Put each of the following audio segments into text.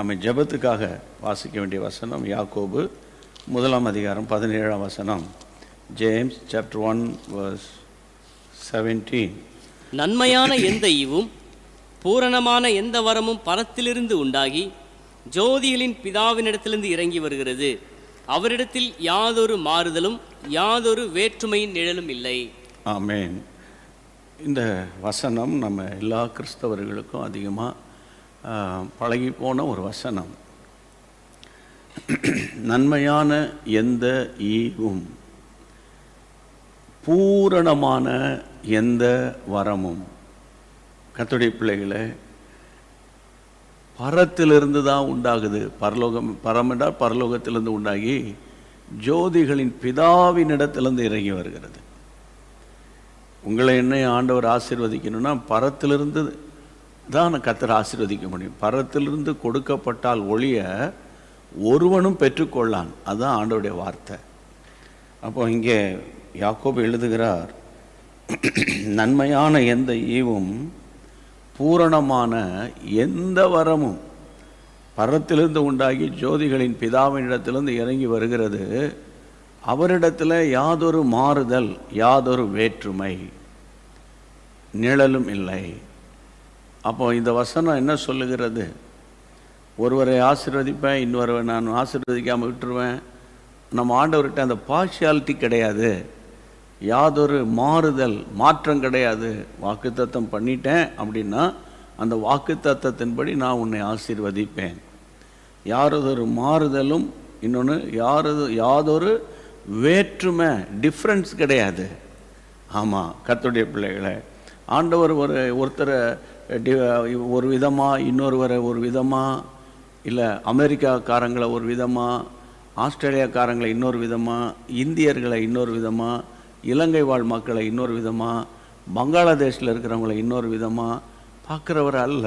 நாம் ஜெபத்துக்காக வாசிக்க வேண்டிய வசனம் யாக்கோபு 1 அதிகாரம் 17 வசனம். James chapter 1 verse 17. நன்மையான எந்த ஈவும் பூரணமான எந்த வரமும் பரத்திலிருந்து உண்டாகி ஜோதிகளின் பிதாவினிடத்திலிருந்து இறங்கி வருகிறது. அவரிடத்தில் யாதொரு மாறுதலும் யாதொரு வேற்றுமையின் நிழலும் இல்லை. ஆமென். இந்த வசனம் நம்ம எல்லா கிறிஸ்தவர்களுக்கும் அதிகமாக பழகி போன ஒரு வசனம். நன்மையான எந்த ஈவும் பூரணமான எந்த வரமும். கர்த்தருடைய பிள்ளைகளை, பரத்திலிருந்து தான் உண்டாகுது. பரலோகம், பரம் என்றால் பரலோகத்திலிருந்து உண்டாகி ஜோதிகளின் பிதாவினிடத்திலிருந்து இறங்கி வருகிறது. உங்களை என்னை ஆண்டவர் ஆசீர்வதிக்கணும்னா பரத்திலிருந்து தான் கர்த்தர் ஆசீர்வதிக்க முடியும். பரத்திலிருந்து கொடுக்கப்பட்டால் ஒழிய ஒருவனும் பெற்றுக்கொள்ளான். அதுதான் ஆண்டவருடைய வார்த்தை. அப்போ இங்கே யாக்கோபு எழுதுகிறார், நன்மையான எந்த ஈவும் பூரணமான எந்த வரமும் பரத்திலிருந்து உண்டாகி ஜோதிகளின் பிதாவினிடத்திலிருந்து இறங்கி வருகிறது. அவரிடத்தில் யாதொரு மாறுதல் யாதொரு வேற்றுமை நிழலும் இல்லை. அப்போ இந்த வசனம் என்ன சொல்லுகிறது? ஒருவரை ஆசீர்வதிப்பேன், இன்னொருவரை நான் ஆசீர்வதிக்காமல் விட்டுருவேன். நம்ம ஆண்டவர்கிட்ட அந்த பார்ஷியாலிட்டி கிடையாது, யாதொரு மாறுதல் மாற்றம் கிடையாது. வாக்குத்தத்தம் பண்ணிட்டேன் அப்படின்னா அந்த வாக்குத்தத்தத்தின்படி நான் உன்னை ஆசீர்வதிப்பேன். யாரொரு மாறுதலும், இன்னொன்று யாதொரு வேற்றுமை, டிஃப்ரென்ஸ் கிடையாது. ஆமாம், கர்த்தருடைய பிள்ளைகளை, ஆண்டவர் ஒருத்தரை ஒரு விதமாக, இன்னொருவரை ஒரு விதமாக, இல்லை அமெரிக்காக்காரங்களை ஒரு விதமாக, ஆஸ்திரேலியாக்காரங்களை இன்னொரு விதமாக, இந்தியர்களை இன்னொரு விதமாக, இலங்கை வாழ் மக்களை இன்னொரு விதமாக, பங்களாதேஷில் இருக்கிறவங்களை இன்னொரு விதமாக பார்க்குறவர் அல்ல.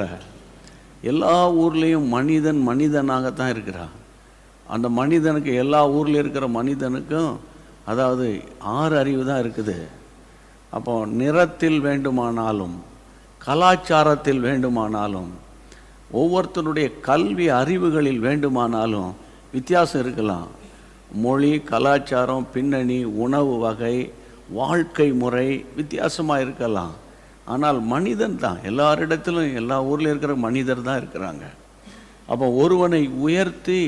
எல்லா ஊர்லேயும் மனிதன் மனிதனாகத்தான் இருக்கிறான். அந்த மனிதனுக்கு, எல்லா ஊரில் இருக்கிற மனிதனுக்கும் அதாவது 6 அறிவு தான் இருக்குது. அப்போ நிறத்தில் வேண்டுமானாலும், கலாச்சாரத்தில் வேண்டுமானாலும், ஒவ்வொருத்தருடைய கல்வி அறிவுகளில் வேண்டுமானாலும் வித்தியாசம் இருக்கலாம். மொழி, கலாச்சாரம், பின்னணி, உணவு வகை, வாழ்க்கை முறை வித்தியாசமாக இருக்கலாம். ஆனால் மனிதன் தான் எல்லாரிடத்திலும், எல்லா ஊரில் இருக்கிற மனிதர் தான் இருக்கிறாங்க. அப்போ ஒருவனை உயர்த்தி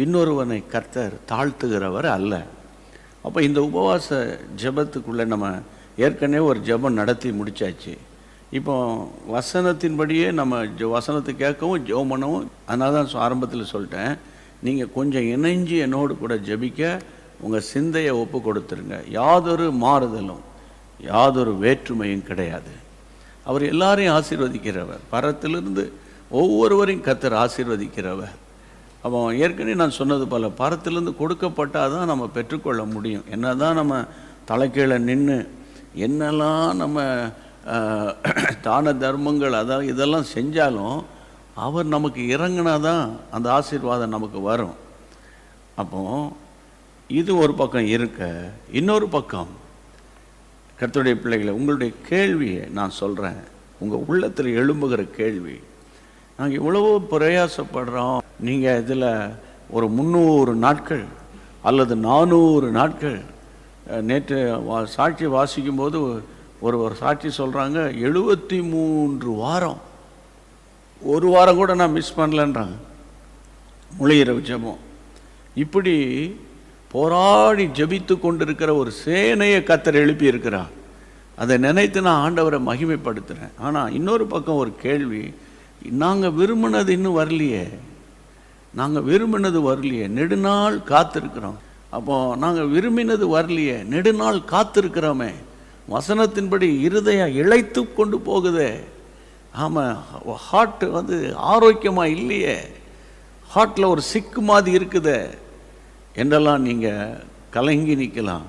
இன்னொருவனை கர்த்தர் தாழ்த்துகிறவர் அல்ல. அப்போ இந்த உபவாச ஜெபத்துக்குள்ளே நம்ம ஏற்கனவே ஒரு ஜெபம் நடத்தி முடித்தாச்சு. இப்போ வசனத்தின்படியே நம்ம வசனத்தை கேட்கவும் ஜெபம் பண்ணவும். அதனால தான் ஆரம்பத்தில் சொல்லிட்டேன், நீங்கள் கொஞ்சம் இணைஞ்சு என்னோடு கூட ஜெபிக்க உங்கள் சிந்தையை ஒப்பு கொடுத்துருங்க. யாதொரு மாறுதலும் யாதொரு வேற்றுமையும் கிடையாது. அவர் எல்லாரையும் ஆசீர்வதிக்கிறவர். பரத்திலிருந்து ஒவ்வொருவரையும் கர்த்தர் ஆசீர்வதிக்கிறவர். அப்போ ஏற்கனவே நான் சொன்னது போல் பரத்திலிருந்து கொடுக்கப்பட்டால் தான் நம்ம பெற்றுக்கொள்ள முடியும். என்ன தான் நம்ம தலைக்கீழே நின்று என்னெல்லாம் நம்ம தான தர்மங்கள் அதாவது இதெல்லாம் செஞ்சாலும் அவர் நமக்கு இறங்கினா தான் அந்த ஆசீர்வாதம் நமக்கு வரும். அப்போ இது ஒரு பக்கம் இருக்க, இன்னொரு பக்கம் கர்த்தருடைய பிள்ளைகளை, உங்களுடைய கேள்வியை நான் சொல்கிறேன். உங்கள் உள்ளத்தில் எழும்புகிற கேள்வி, நாங்கள் இவ்வளவோ பிரயாசப்படுறோம், நீங்கள் இதில் ஒரு 300 நாட்கள் அல்லது 400 நாட்கள். நேற்று சாட்சி வாசிக்கும்போது ஒரு சாட்சி சொல்கிறாங்க, 73 வாரம், ஒரு வாரம் கூட நான் மிஸ் பண்ணலன்றாங்க. முழியிறவு ஜெபம். இப்படி போராடி ஜெபித்து கொண்டிருக்கிற ஒரு சேனையை கர்த்தர் எழுப்பி இருக்கிறார். அதை நினைத்து நான் ஆண்டவரை மகிமைப்படுத்துகிறேன். ஆனால் இன்னொரு பக்கம் ஒரு கேள்வி, நாங்கள் விரும்பினது இன்னும் வரலையே, நாங்கள் விரும்பினது வரலையே, நெடுநாள் காத்திருக்கிறோம். அப்போ நாங்கள் விரும்பினது வரலையே, நெடுநாள் காத்திருக்கிறோமே, வசனத்தின்படி இருதயம் இழைத்து கொண்டு போகுதே. ஆமாம், ஹார்ட் ஆரோக்கியமாக இல்லையே, ஹார்ட்டில் ஒரு சிக்கு மாதிரி இருக்குதே என்றெல்லாம் நீங்கள் கலங்கி நிற்கலாம்.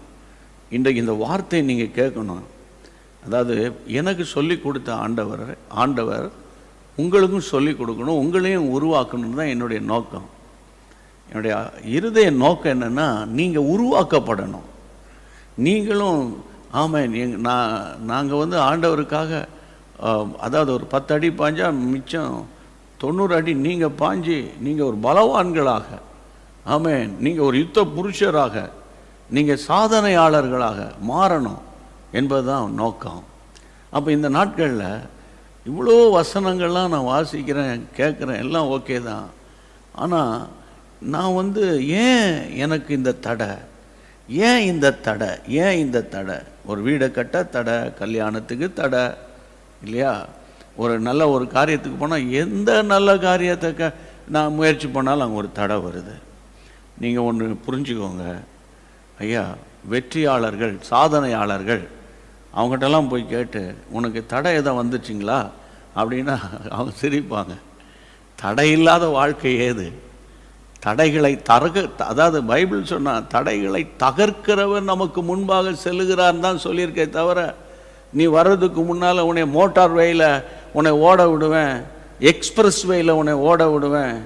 இன்றைக்கு இந்த வார்த்தையை நீங்கள் கேட்கணும். அதாவது எனக்கு சொல்லி கொடுத்த ஆண்டவர் உங்களுக்கும் சொல்லிக் கொடுக்கணும், உங்களையும் உருவாக்கணும்னு தான் என்னுடைய நோக்கம். என்னுடைய இருதய நோக்கம் என்னென்னா, நீங்கள் உருவாக்கப்படணும். நீங்களும் ஆமாம், நாங்கள் ஆண்டவருக்காக, அதாவது ஒரு 10 அடி பாஞ்சா மிச்சம் 90 அடி நீங்கள் பாஞ்சு நீங்கள் ஒரு பலவான்களாக, ஆமென், நீங்கள் ஒரு யுத்த புருஷராக, நீங்கள் சாதனையாளர்களாக மாறணும் என்பதுதான் நோக்கம். அப்போ இந்த நாட்களில் இவ்வளோ வசனங்கள்லாம் நான் வாசிக்கிறேன், கேட்குறேன், எல்லாம் ஓகே தான். ஆனால் நான் ஏன் எனக்கு இந்த தடை, ஏன் இந்த தடை, ஏன் இந்த தடை? ஒரு வீடை கட்ட தடை, கல்யாணத்துக்கு தடை இல்லையா? ஒரு நல்ல ஒரு காரியத்துக்கு போனால், எந்த நல்ல காரியத்தை நான் முயற்சி பண்ணாலும் அங்கே ஒரு தடை வருது. நீங்கள் ஒன்று புரிஞ்சுக்கோங்க ஐயா, வெற்றியாளர்கள், சாதனையாளர்கள், அவங்ககிட்டலாம் போய் கேட்டு உனக்கு தடை எதாவது வந்துச்சிங்களா அப்படின்னா அவங்க சிரிப்பாங்க. தடை இல்லாத வாழ்க்கை ஏது? தடைகளை அதாவது பைபிள் சொன்னால் தடைகளை தகர்க்கிறவர் நமக்கு முன்பாக செல்லுகிறான்னு தான் சொல்லியிருக்கே தவிர, நீ வர்றதுக்கு முன்னால் உன்னை மோட்டார் வேயில் உன்னை ஓட விடுவேன், எக்ஸ்பிரஸ் வேயில் உன்னை ஓட விடுவேன்,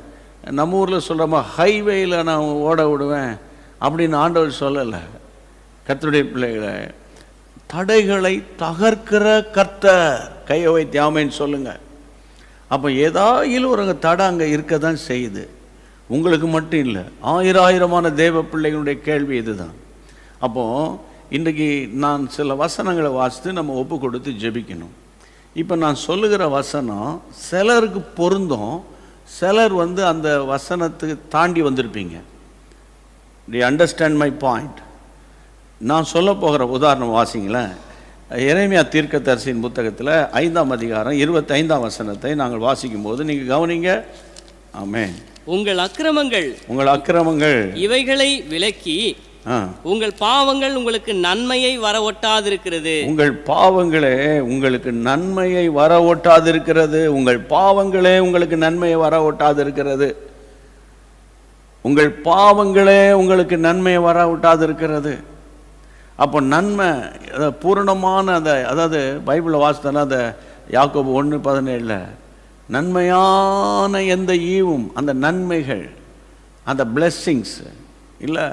நம்ம ஊரில் சொல்கிறோமா ஹைவேயில் நான் ஓட விடுவேன் அப்படின்னு ஆண்டவர் சொல்லலை. கர்த்தருடைய பிள்ளைகளை, தடைகளை தகர்க்கிற கர்த்தர், கையை வைத்து ஆமென்னு சொல்லுங்கள். அப்போ ஏதாயிலும் ஒரு தடை அங்கே இருக்க தான் செய்யுது. உங்களுக்கு மட்டும் இல்லை, ஆயிரமான தேவ பிள்ளைகளுடைய கேள்வி இதுதான். அப்போது இன்றைக்கி நான் சில வசனங்களை வாசித்து நம்ம ஒப்பு கொடுத்து ஜெபிக்கணும். இப்போ நான் சொல்லுகிற வசனம் சிலருக்கு பொருந்தும், சிலர் அந்த வசனத்துக்கு தாண்டி வந்திருப்பீங்க. To understand my point? நான் சொல்ல போகிற உதாரணம் வாசிங்களேன். எரேமியா தீர்க்கதரிசியின் புத்தகத்தில் 5ஆம் அதிகாரம் 25ஆம் வசனத்தை நாங்கள் வாசிக்கும் போது நீங்கள் கவனிங்க. ஆமென். உங்கள் அக்கிரமங்கள் இவைகளை விலக்கி உங்கள் பாவங்கள் உங்களுக்கு நன்மையை வர ஒட்டாதிருக்கிறது. உங்கள் பாவங்களே உங்களுக்கு நன்மையை வர ஒட்டாதிருக்கிறது. உங்கள் பாவங்களே உங்களுக்கு நன்மையை வர ஒட்டாதிருக்கிறது. உங்கள் பாவங்களே உங்களுக்கு நன்மையை வர ஒட்டாதிருக்கிறது. அப்போ நன்மை பூரணமான அதாவது பைபிளில் வாசித்தனா அந்த யாக்கோபு 1:17 நன்மையான எந்த ஈவும், அந்த நன்மைகள், அந்த பிளெஸ்ஸிங்ஸ் இல்லை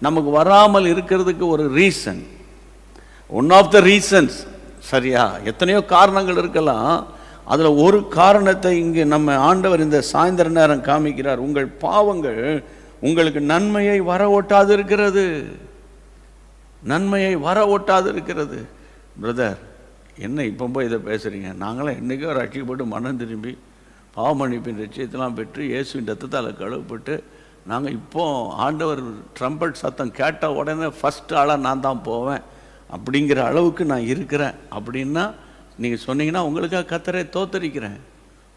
நமக்கு வராமல் இருக்கிறதுக்கு ஒரு reason, one of the reasons. சரியா? எத்தனையோ காரணங்கள் இருக்கலாம், அதில் ஒரு காரணத்தை இங்கு நம்ம ஆண்டவர் இந்த சாயந்தர நேரம் காமிக்கிறார். உங்கள் பாவங்கள் உங்களுக்கு நன்மையை வர ஒட்டாது இருக்கிறது. நன்மையை வர ஒட்டாது இருக்கிறது. பிரதர், என்ன இப்போ போய் இதை பேசுகிறீங்க? நாங்களாம் என்றைக்கோ ரட்சிக்கப்பட்டு மனம் திரும்பி பாவமன்னிப்பின் லட்சியத்தெல்லாம் பெற்று இயேசுவின் ரத்தத்தால் கழுவப்பட்டு நாங்கள் இப்போ ஆண்டவர் ட்ரம்பட் சத்தம் கேட்ட உடனே ஃபஸ்ட் ஆளாக நான் தான் போவேன் அப்படிங்கிற அளவுக்கு நான் இருக்கிறேன் அப்படின்னா நீங்கள் சொன்னீங்கன்னா உங்களுக்காக கர்த்தரை தோத்தரிக்கிறேன்.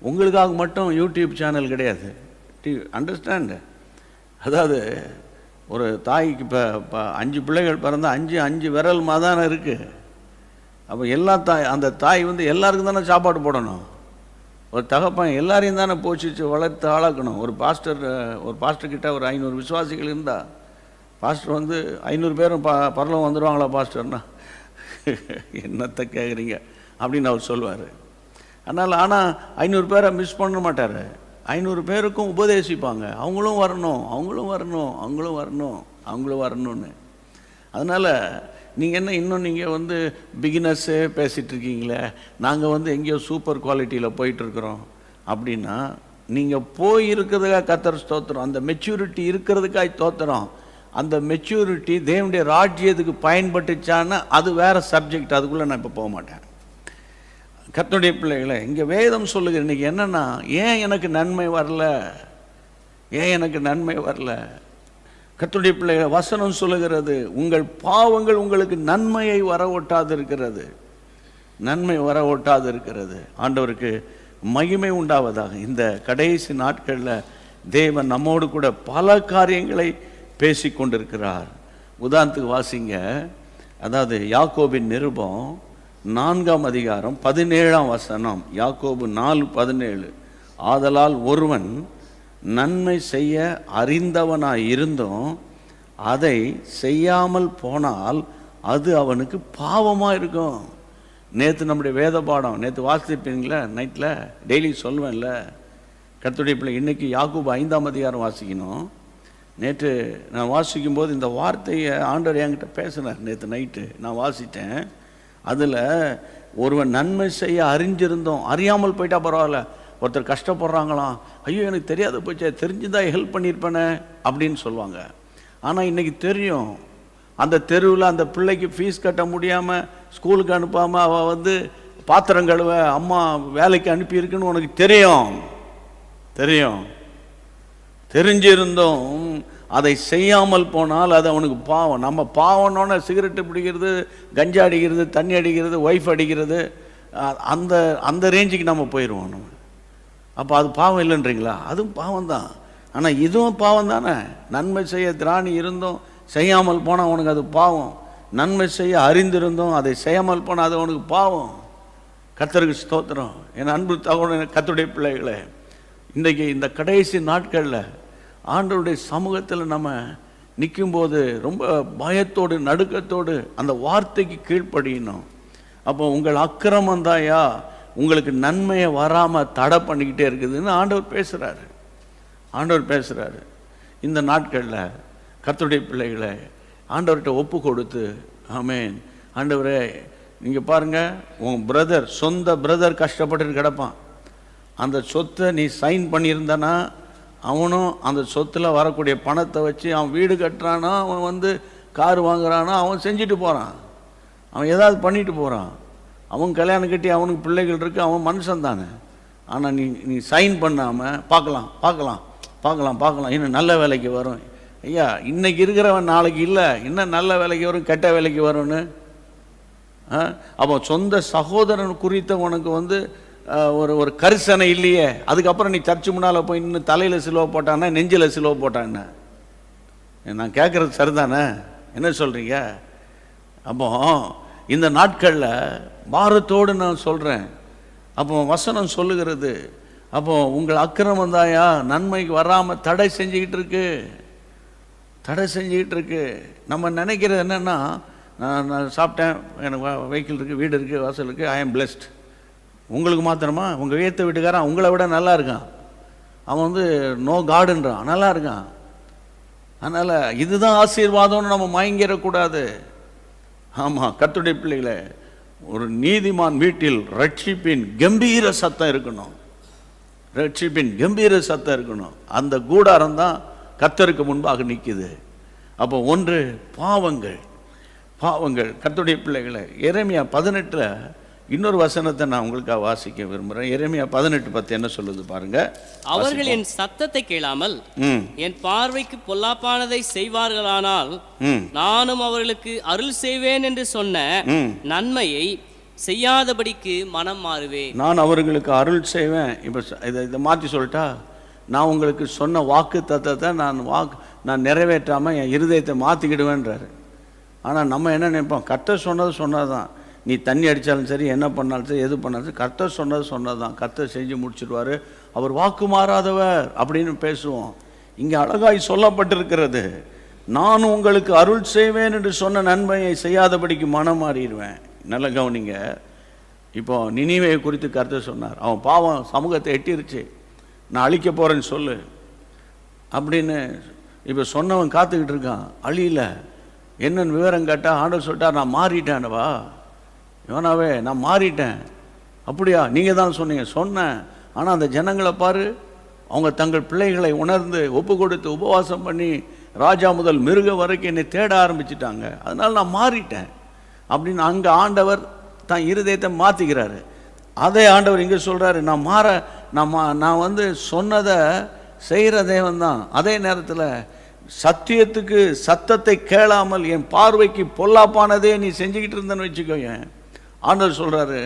உங்களுக்காக மட்டும் யூடியூப் சேனல் கிடையாது. அண்டர்ஸ்டாண்டு? அதாவது ஒரு தாய்க்கு இப்போ 5 பிள்ளைகள் பிறந்தால் 5 விரல் மாதான இருக்குது. அப்போ எல்லா அந்த தாய் எல்லாருக்கும் தானே சாப்பாடு போடணும். ஒரு தகப்பன் எல்லாரையும் தானே போஷிச்சு வளர்த்து ஆளாக்கணும். ஒரு பாஸ்டர்கிட்ட ஒரு 500 விசுவாசிகள் இருந்தால் பாஸ்டர் 500 பேரும் பரலோகம் வந்துடுவாங்களா பாஸ்டர்னா? என்னத்தை கேட்குறீங்க அப்படின்னு அவர் சொல்லுவார். ஆனால் 500 பேரை மிஸ் பண்ண மாட்டார். 500 பேருக்கும் உபதேசிப்பாங்க, அவங்களும் வரணும், அவங்களும் வரணும், அவங்களும் வரணும், அவங்களும் வரணும்னு. அதனால் நீங்கள் என்ன இன்னும் நீங்கள் பிகினர்ஸே பேசிகிட்ருக்கீங்களே, நாங்கள் எங்கேயோ சூப்பர் குவாலிட்டியில் போயிட்டுருக்குறோம் அப்படின்னா, நீங்கள் போயிருக்கிறதுக்காக கர்த்தர் ஸ்தோத்திரம். அந்த மெச்சூரிட்டி இருக்கிறதுக்காக தோத்திரம். அந்த மெச்சூரிட்டி தேவனுடைய ராஜ்யத்துக்கு பயன்பட்டுச்சான்னா அது வேறு சப்ஜெக்ட், அதுக்குள்ளே நான் இப்போ போக மாட்டேன். கர்த்தருடைய பிள்ளைகளை, இங்கே வேதம் சொல்லுகிற இன்றைக்கி என்னென்னா, ஏன் எனக்கு நன்மை வரல, ஏன் எனக்கு நன்மை வரல? கர்த்தருடைய பிள்ளைகளை, வசனம் சொல்லுகிறது உங்கள் பாவங்கள் உங்களுக்கு நன்மையை வர ஒட்டாது இருக்கிறது. நன்மை வர ஒட்டாது இருக்கிறது. ஆண்டவருக்கு மகிமை உண்டாவதாக. இந்த கடைசி நாட்களில் தேவன் நம்மோடு கூட பல காரியங்களை பேசி கொண்டிருக்கிறார். உதாரணத்துக்கு வாசிங்க, அதாவது யாக்கோபின் நிருபம் 4ஆம் அதிகாரம் 17ஆம் வசனம். யாக்கோபு 4:17 ஆதலால் ஒருவன் நன்மை செய்ய அறிந்தவனாய் இருந்தும் அதை செய்யாமல் போனால் அது அவனுக்கு பாவமாக இருக்கும். நேற்று நம்முடைய வேத பாடம் நேற்று வாசிப்பீங்களா? நைட்டில் டெய்லி சொல்லுவேன்ல கர்த்தருடைய பிள்ளை. இன்றைக்கி யாக்கோபு 5ஆம் அதிகாரம் வாசிக்கணும். நேற்று நான் வாசிக்கும்போது இந்த வார்த்தையை ஆண்டவர் என்கிட்ட பேசினார். நேற்று நைட்டு நான் வாசித்தேன். அதில் ஒருவன் நன்மை செய்ய அறிஞ்சிருந்தோம், அறியாமல் போயிட்டா பரவாயில்ல, ஒருத்தர் கஷ்டப்படுறாங்களாம், ஐயோ எனக்கு தெரியாத போச்சே, தெரிஞ்சுதான் ஹெல்ப் பண்ணியிருப்பேனே அப்படின்னு சொல்லுவாங்க. ஆனால் இன்றைக்கி தெரியும், அந்த தெருவில் அந்த பிள்ளைக்கு ஃபீஸ் கட்ட முடியாமல் ஸ்கூலுக்கு அனுப்பாமல் அவள் வந்து பாத்திரம் கழுவ அம்மா வேலைக்கு அனுப்பியிருக்குன்னு உனக்கு தெரியும். தெரிஞ்சிருந்தும் அதை செய்யாமல் போனால் அது அவனுக்கு பாவம். நம்ம பாவம்னோன்னு சிகரெட்டு பிடிக்கிறது, கஞ்சா அடிக்கிறது, தண்ணி அடிக்கிறது, ஒய்ஃப் அடிக்கிறது, அந்த அந்த ரேஞ்சுக்கு நம்ம போயிடுவோம். நம்ம அப்போ அது பாவம் இல்லைன்றீங்களா? அதுவும் பாவம் தான். ஆனால் இதுவும் பாவம் தானே. நன்மை செய்ய திராணி இருந்தும் செய்யாமல் போனால் அவனுக்கு அது பாவம். நன்மை செய்ய அறிந்திருந்தும் அதை செய்யாமல் போனால் அது அவனுக்கு பாவம். கர்த்தருக்கு ஸ்தோத்திரம். என் அன்பு தகவல் கர்த்தருடைய பிள்ளைகளே, இன்றைக்கி இந்த கடைசி நாட்களில் ஆண்டவருடைய சமூகத்தில் நம்ம நிற்கும்போது ரொம்ப பயத்தோடு நடுக்கத்தோடு அந்த வார்த்தைக்கு கீழ்ப்படியணும். அப்போ உங்கள் அக்கிரமம் தாயா உங்களுக்கு நன்மையை வராமல் தடை பண்ணிக்கிட்டே இருக்குதுன்னு ஆண்டவர் பேசுகிறாரு. இந்த நாட்களில் கர்த்தருடைய பிள்ளைகளை ஆண்டவர்கிட்ட ஒப்பு கொடுத்து, ஆமேன் ஆண்டவரே, நீங்கள் பாருங்கள், உன் பிரதர், சொந்த பிரதர் கஷ்டப்பட்டு கிடப்பான். அந்த சொத்தை நீ சைன் பண்ணியிருந்தனா அவனும் அந்த சொத்தில் வரக்கூடிய பணத்தை வச்சு அவன் வீடு கட்டுறானா, அவன் வந்து கார் வாங்குறானா, அவன் செஞ்சுட்டு போகிறான், அவன் ஏதாவது பண்ணிட்டு போகிறான். அவன் கல்யாணம் கட்டி அவனுக்கு பிள்ளைகள் இருக்குது, அவன் மனுஷன் தானே. ஆனால் நீ சைன் பண்ணாமல் பார்க்கலாம் இன்னும் நல்ல வேலைக்கு வரும். ஐயா, இன்றைக்கி இருக்கிறவன் நாளைக்கு இல்லை, இன்னும் நல்ல வேலைக்கு வரும், கெட்ட வேலைக்கு வரும்னு. அப்போ சொந்த சகோதரன் குறித்த உனக்கு வந்து ஒரு கரிசனை இல்லையே. அதுக்கப்புறம் நீ சர்ச்சு முன்னால் போய் இன்னும் தலையில் சிலுவை போட்டான்னா, நெஞ்சில் சிலுவை போட்டான்னு நான் கேட்குறது சரிதானே? என்ன சொல்கிறீங்க? அப்போ இந்த நாட்களில் பாரத்தோடு நான் சொல்கிறேன். அப்போ வசனம் சொல்லுகிறது, அப்போ உங்கள் அக்கிரமம் தாயா நன்மைக்கு வராமல் தடை செஞ்சுக்கிட்டு இருக்கு. நம்ம நினைக்கிறது என்னென்னா, நான் சாப்பிட்டேன், எனக்கு வெஹிக்கிள் இருக்குது, வீடு இருக்குது, வாசல் இருக்குது, ஐ ஆம் பிளெஸ்ட். உங்களுக்கு மாத்திரமா? உங்கள் ஏற்ற வீட்டுக்காரன் உங்களை விட நல்லா இருக்கான், அவன் வந்து நோ காடுன்றான், நல்லா இருக்கான். அதனால் இதுதான் ஆசீர்வாதம்னு நம்ம மயங்கிடக்கூடாது. ஆமாம், கர்த்தருடைய பிள்ளைகளை, ஒரு நீதிமான் வீட்டில் ரட்சிப்பின் கம்பீர சத்தம் இருக்கணும். அந்த கூடாரம் தான் கர்த்தருக்கு முன்பாக நிற்குது. அப்போ ஒன்று பாவங்கள். கர்த்தருடைய பிள்ளைகளை, எரேமியா 18 இன்னொரு வசனத்தை நான் உங்களுக்காக வாசிக்க விரும்புகிறேன். எரேமியா 18:10 என்ன சொல்லுது பாருங்க. அவர்கள் என் சத்தத்தை கேளாமல் என் பார்வைக்கு பொல்லாப்பானதை செய்வார்களானால் நானும் அவர்களுக்கு அருள் செய்வேன் என்று சொன்ன நன்மையை செய்யாதபடிக்கு மனம் மாறுவேன். நான் அவர்களுக்கு அருள் செய்வேன். இப்போ இதை மாற்றி சொல்லிட்டா, நான் உங்களுக்கு சொன்ன வாக்கு தத்தத்தை நான் நிறைவேற்றாமல் என் இருதயத்தை மாற்றிக்கிடுவேன்றாரு. ஆனால் நம்ம என்ன நினைப்போம், கர்த்தர் சொன்னது தான். நீ தண்ணி அடித்தாலும் சரி, என்ன பண்ணாலும் சரி, எது பண்ணாலும் சரி, கர்த்தர் சொன்னது தான், கர்த்தர் செஞ்சு முடிச்சிடுவார், அவர் வாக்கு மாறாதவர் அப்படின்னு பேசுவோம். இங்கே அழகாய் சொல்லப்பட்டிருக்கிறது, நான் உங்களுக்கு அருள் செய்வேன் என்று சொன்ன நன்மையை செய்யாதபடிக்கு மனம் மாறிடுவேன். நல்ல கவனிங்க. இப்போ நினிவேயை குறித்து கர்த்தர் சொன்னார், அவன் பாவம் சமூகத்தை எட்டிருச்சு, நான் அழிக்க போகிறேன்னு சொல்லு அப்படின்னு. இப்போ சொன்னவன் காத்துக்கிட்டு இருக்கான், அழியல. என்னன்னு விவரம் கேட்டால் ஆண்டவர் சொல்லிட்டார், நான் மாறிட்டேன்வா யோனாவே, நான் மாறிட்டேன். அப்படியா? நீங்கள் தான் சொன்னேன். ஆனால் அந்த ஜனங்களை பாரு, அவங்க தங்கள் பிள்ளைகளை உணர்ந்து ஒப்பு கொடுத்து உபவாசம் பண்ணி ராஜா முதல் மிருக வரைக்கும் என்னை தேட ஆரம்பிச்சிட்டாங்க, அதனால் நான் மாறிட்டேன் அப்படின்னு அங்கே ஆண்டவர் தான் இருதயத்தை மாற்றிக்கிறாரு. அதே ஆண்டவர் இங்கே சொல்கிறாரு, நான் வந்து சொன்னதை செய்கிற தேவன் தான். அதே நேரத்தில் சத்தியத்துக்கு சத்தத்தை கேளாமல் என் பார்வைக்கு பொல்லாப்பானதே நீ செஞ்சுக்கிட்டு இருந்தேன்னு வச்சுக்கோங்க. ஆண்டவர் சொல்கிறாரு,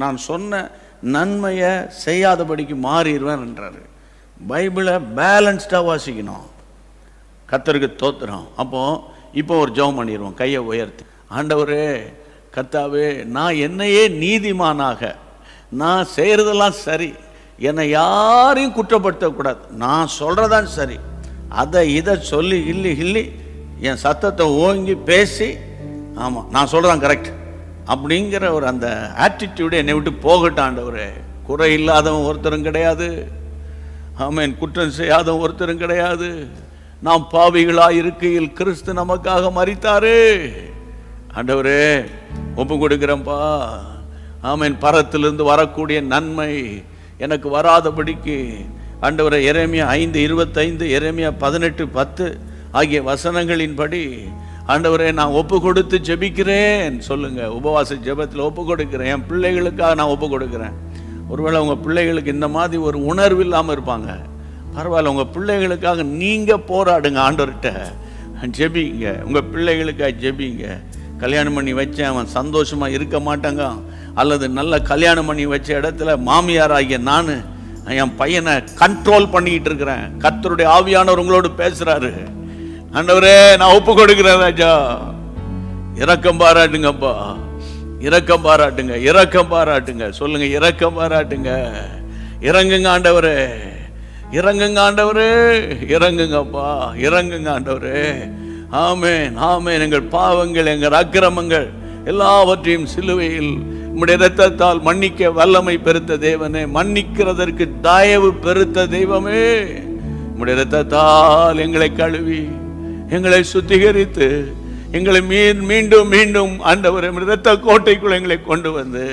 நான் சொன்ன நன்மையை செய்யாதபடிக்கு மாறிடுவேன் என்றாரு. பைபிளை பேலன்ஸ்டாக வாசிக்கணும். கர்த்தருக்கு தோத்திரம். இப்போ ஒரு ஜெபம் பண்ணிடுவோம், கையை உயர்த்தி. ஆண்டவரே, கர்த்தாவே, நான் என்னையே நீதிமானாக, நான் செய்கிறதெல்லாம் சரி, என்னை யாரையும் குற்றப்படுத்தக்கூடாது, நான் சொல்கிறதான் சரி, அதை இதை சொல்லி கிள்ளி என் சத்தத்தை ஓங்கி பேசி, ஆமாம் நான் சொல்கிறதான் கரெக்ட் அப்படிங்கிற ஒரு அந்த ஆட்டிடியூடு என்னை விட்டு போகட்டும். ஆண்டவரே, குறை இல்லாதவன் ஒருத்தரும் கிடையாது, ஆமேன், குற்றம் செய்யாதவன் ஒருத்தரும் கிடையாது. நாம் பாவிகளாக இருக்கையில் கிறிஸ்து நமக்காக மரித்தாரு. ஆண்டவரே, ஒப்பு கொடுக்கிறேன்ப்பா. ஆமேன், பரத்திலிருந்து வரக்கூடிய நன்மை எனக்கு வராதபடிக்கு ஆண்டவரே எரேமியா 5:25, எரேமியா 18:10 ஆகிய வசனங்களின்படி ஆண்டவரே நான் ஒப்பு கொடுத்து ஜெபிக்கிறேன் சொல்லுங்க. உபவாச ஜெபத்தில் ஒப்பு கொடுக்கிறேன். என் பிள்ளைகளுக்காக நான் ஒப்பு கொடுக்கிறேன். ஒருவேளை உங்கள் பிள்ளைகளுக்கு இந்த மாதிரி ஒரு உணர்வு இல்லாமல் இருப்பாங்க. பரவாயில்ல, உங்கள் பிள்ளைகளுக்காக நீங்கள் போராடுங்க, ஆண்டவர்கிட்ட ஜெபிங்க, உங்கள் பிள்ளைகளுக்காக ஜெபிங்க. கல்யாணம் பண்ணி வச்சேன் அவன் சந்தோஷமாக இருக்க மாட்டாங்க, அல்லது நல்ல கல்யாணம் பண்ணி வச்ச இடத்துல மாமியார் ஆகிய நான் என் பையனை கண்ட்ரோல் பண்ணிக்கிட்டு இருக்கிறேன். கர்த்தருடைய ஆவியானவர் உங்களோடு பேசுகிறாரு. ஆண்டவரே நான் ஒப்பு கொடுக்கிறேன் ராஜா, இரக்கம் பாராட்டுங்கப்பா, இரக்கம் பாராட்டுங்க, இரக்கம் பாராட்டுங்க சொல்லுங்க, இரக்கம் பாராட்டுங்க. இறங்குங்க ஆண்டவரே, இறங்குங்க ஆண்டவரே, இறங்குங்கப்பா, இறங்குங்க ஆண்டவரே. ஆமென், ஆமென். எங்கள் பாவங்கள், எங்கள் அக்கிரமங்கள் எல்லாவற்றையும் சிலுவையில் உம்முடைய இரத்தத்தால் மன்னிக்க வல்லமை பெருத்த தேவனே, மன்னிக்கிறதற்கு தயவு பெருத்த தெய்வமே, உம்முடைய இரத்தத்தால் எங்களை கழுவி எங்களை சுத்திகரித்து எங்களை மீண்டும் மீண்டும் ஆண்டவரே இரத்த கோட்டைக்குள் எங்களை கொண்டு வந்து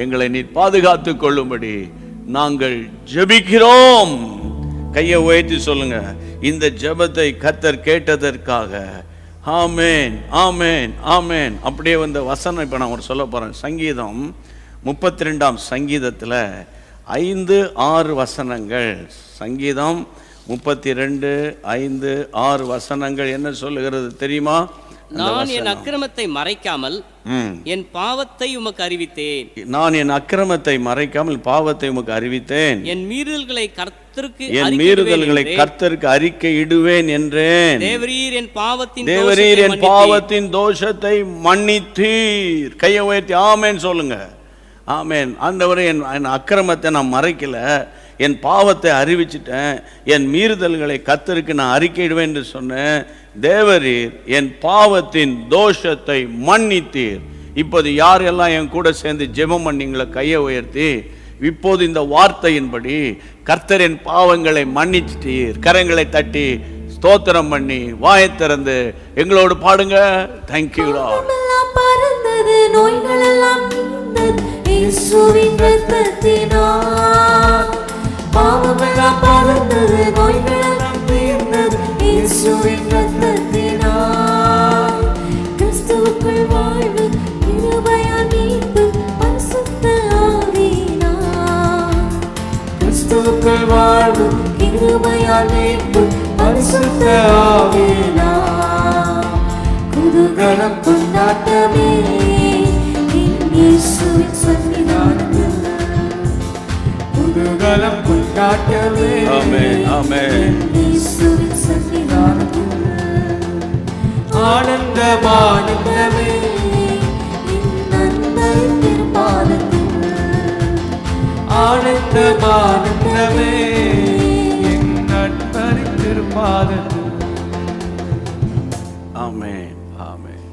எங்களை நீர் பாதுகாத்து கொள்ளும்படி நாங்கள் ஜெபிக்கிறோம். கையை உயர்த்தி சொல்லுங்க, இந்த ஜெபத்தை கர்த்தர் கேட்டதற்காக. ஆமென், ஆமென், ஆமென். அப்படியே வந்த வசனம் இப்போ நான் ஒரு சொல்ல போறேன். சங்கீதம் 32ஆம் சங்கீதத்தில் 5-6 வசனங்கள். சங்கீதம் 32, 5, 6 வசனங்கள் என்ன சொல்லுகிறது தெரியுமா? நான் என் அக்கிரமத்தை மறைக்காமல் என் பாவத்தை உமக்கு அறிவித்தேன். நான் என் அக்கிரமத்தை மறைக்காமல் பாவத்தை உமக்கு அறிவித்தேன். என் மீறுதல்களை கர்த்தருக்கு அறிக்கையிடுவேன் என்றேன். தேவரீர் என் பாவத்தின் தோஷத்தை மன்னித்தீர். கையை உயர்த்தி ஆமென் சொல்லுங்க. ஆமென். ஆண்டவரே என் அக்கிரமத்தை நான் மறைக்கல, என் பாவத்தை அறிவிச்சிட்டேன், என் மீறுதல்களை கர்த்தருக்கு நான் அறிக்கையிடுவேன் என்று சொன்னேன். தேவரீர் என் பாவத்தின் தோஷத்தை மன்னித்தீர். இப்போது யாரெல்லாம் என் கூட சேர்ந்து ஜெபம் பண்ணீங்களோ கையை உயர்த்தி இப்போது இந்த வார்த்தையின்படி கர்த்தர் என் பாவங்களை மன்னிச்சிட்டீர். கரங்களை தட்டி ஸ்தோத்திரம் பண்ணி வாயை திறந்து எங்களோடு பாடுங்க. Thank you Lord. பறந்தது நோய்கள் எல்லாம் நீந்தது இயேசுவின் இரத்தத்தினால். பாவமெல்லாம் பறந்தது நோய்கள் எல்லாம் தீர்ந்தது இயேசுவின் இரத்தத்தினால். கிறிஸ்துவுக்குள் வாழ்வு கிருபையால் மீட்பு பரிசுத்த ஆவியினால். கிறிஸ்துவுக்குள் வாழ்வு கிருபையால் மீட்பு பரிசுத்த ஆவியினால். குதூகலம் கொண்டாட்டமே இயேசுவின் சன்னிதானத்தில். குதூகலம் கொண்டாட்டமே ஆமென், ஆமென். இயேசுவின் சன்னிதானத்தில். ஆனந்தம் ஆனந்தமே நந்தரின் திருப்பாதத்தில். ஆனந்தம் ஆனந்தமே என் நண்பரின் திருப்பாதத்தில். ஆமென், ஆமென்.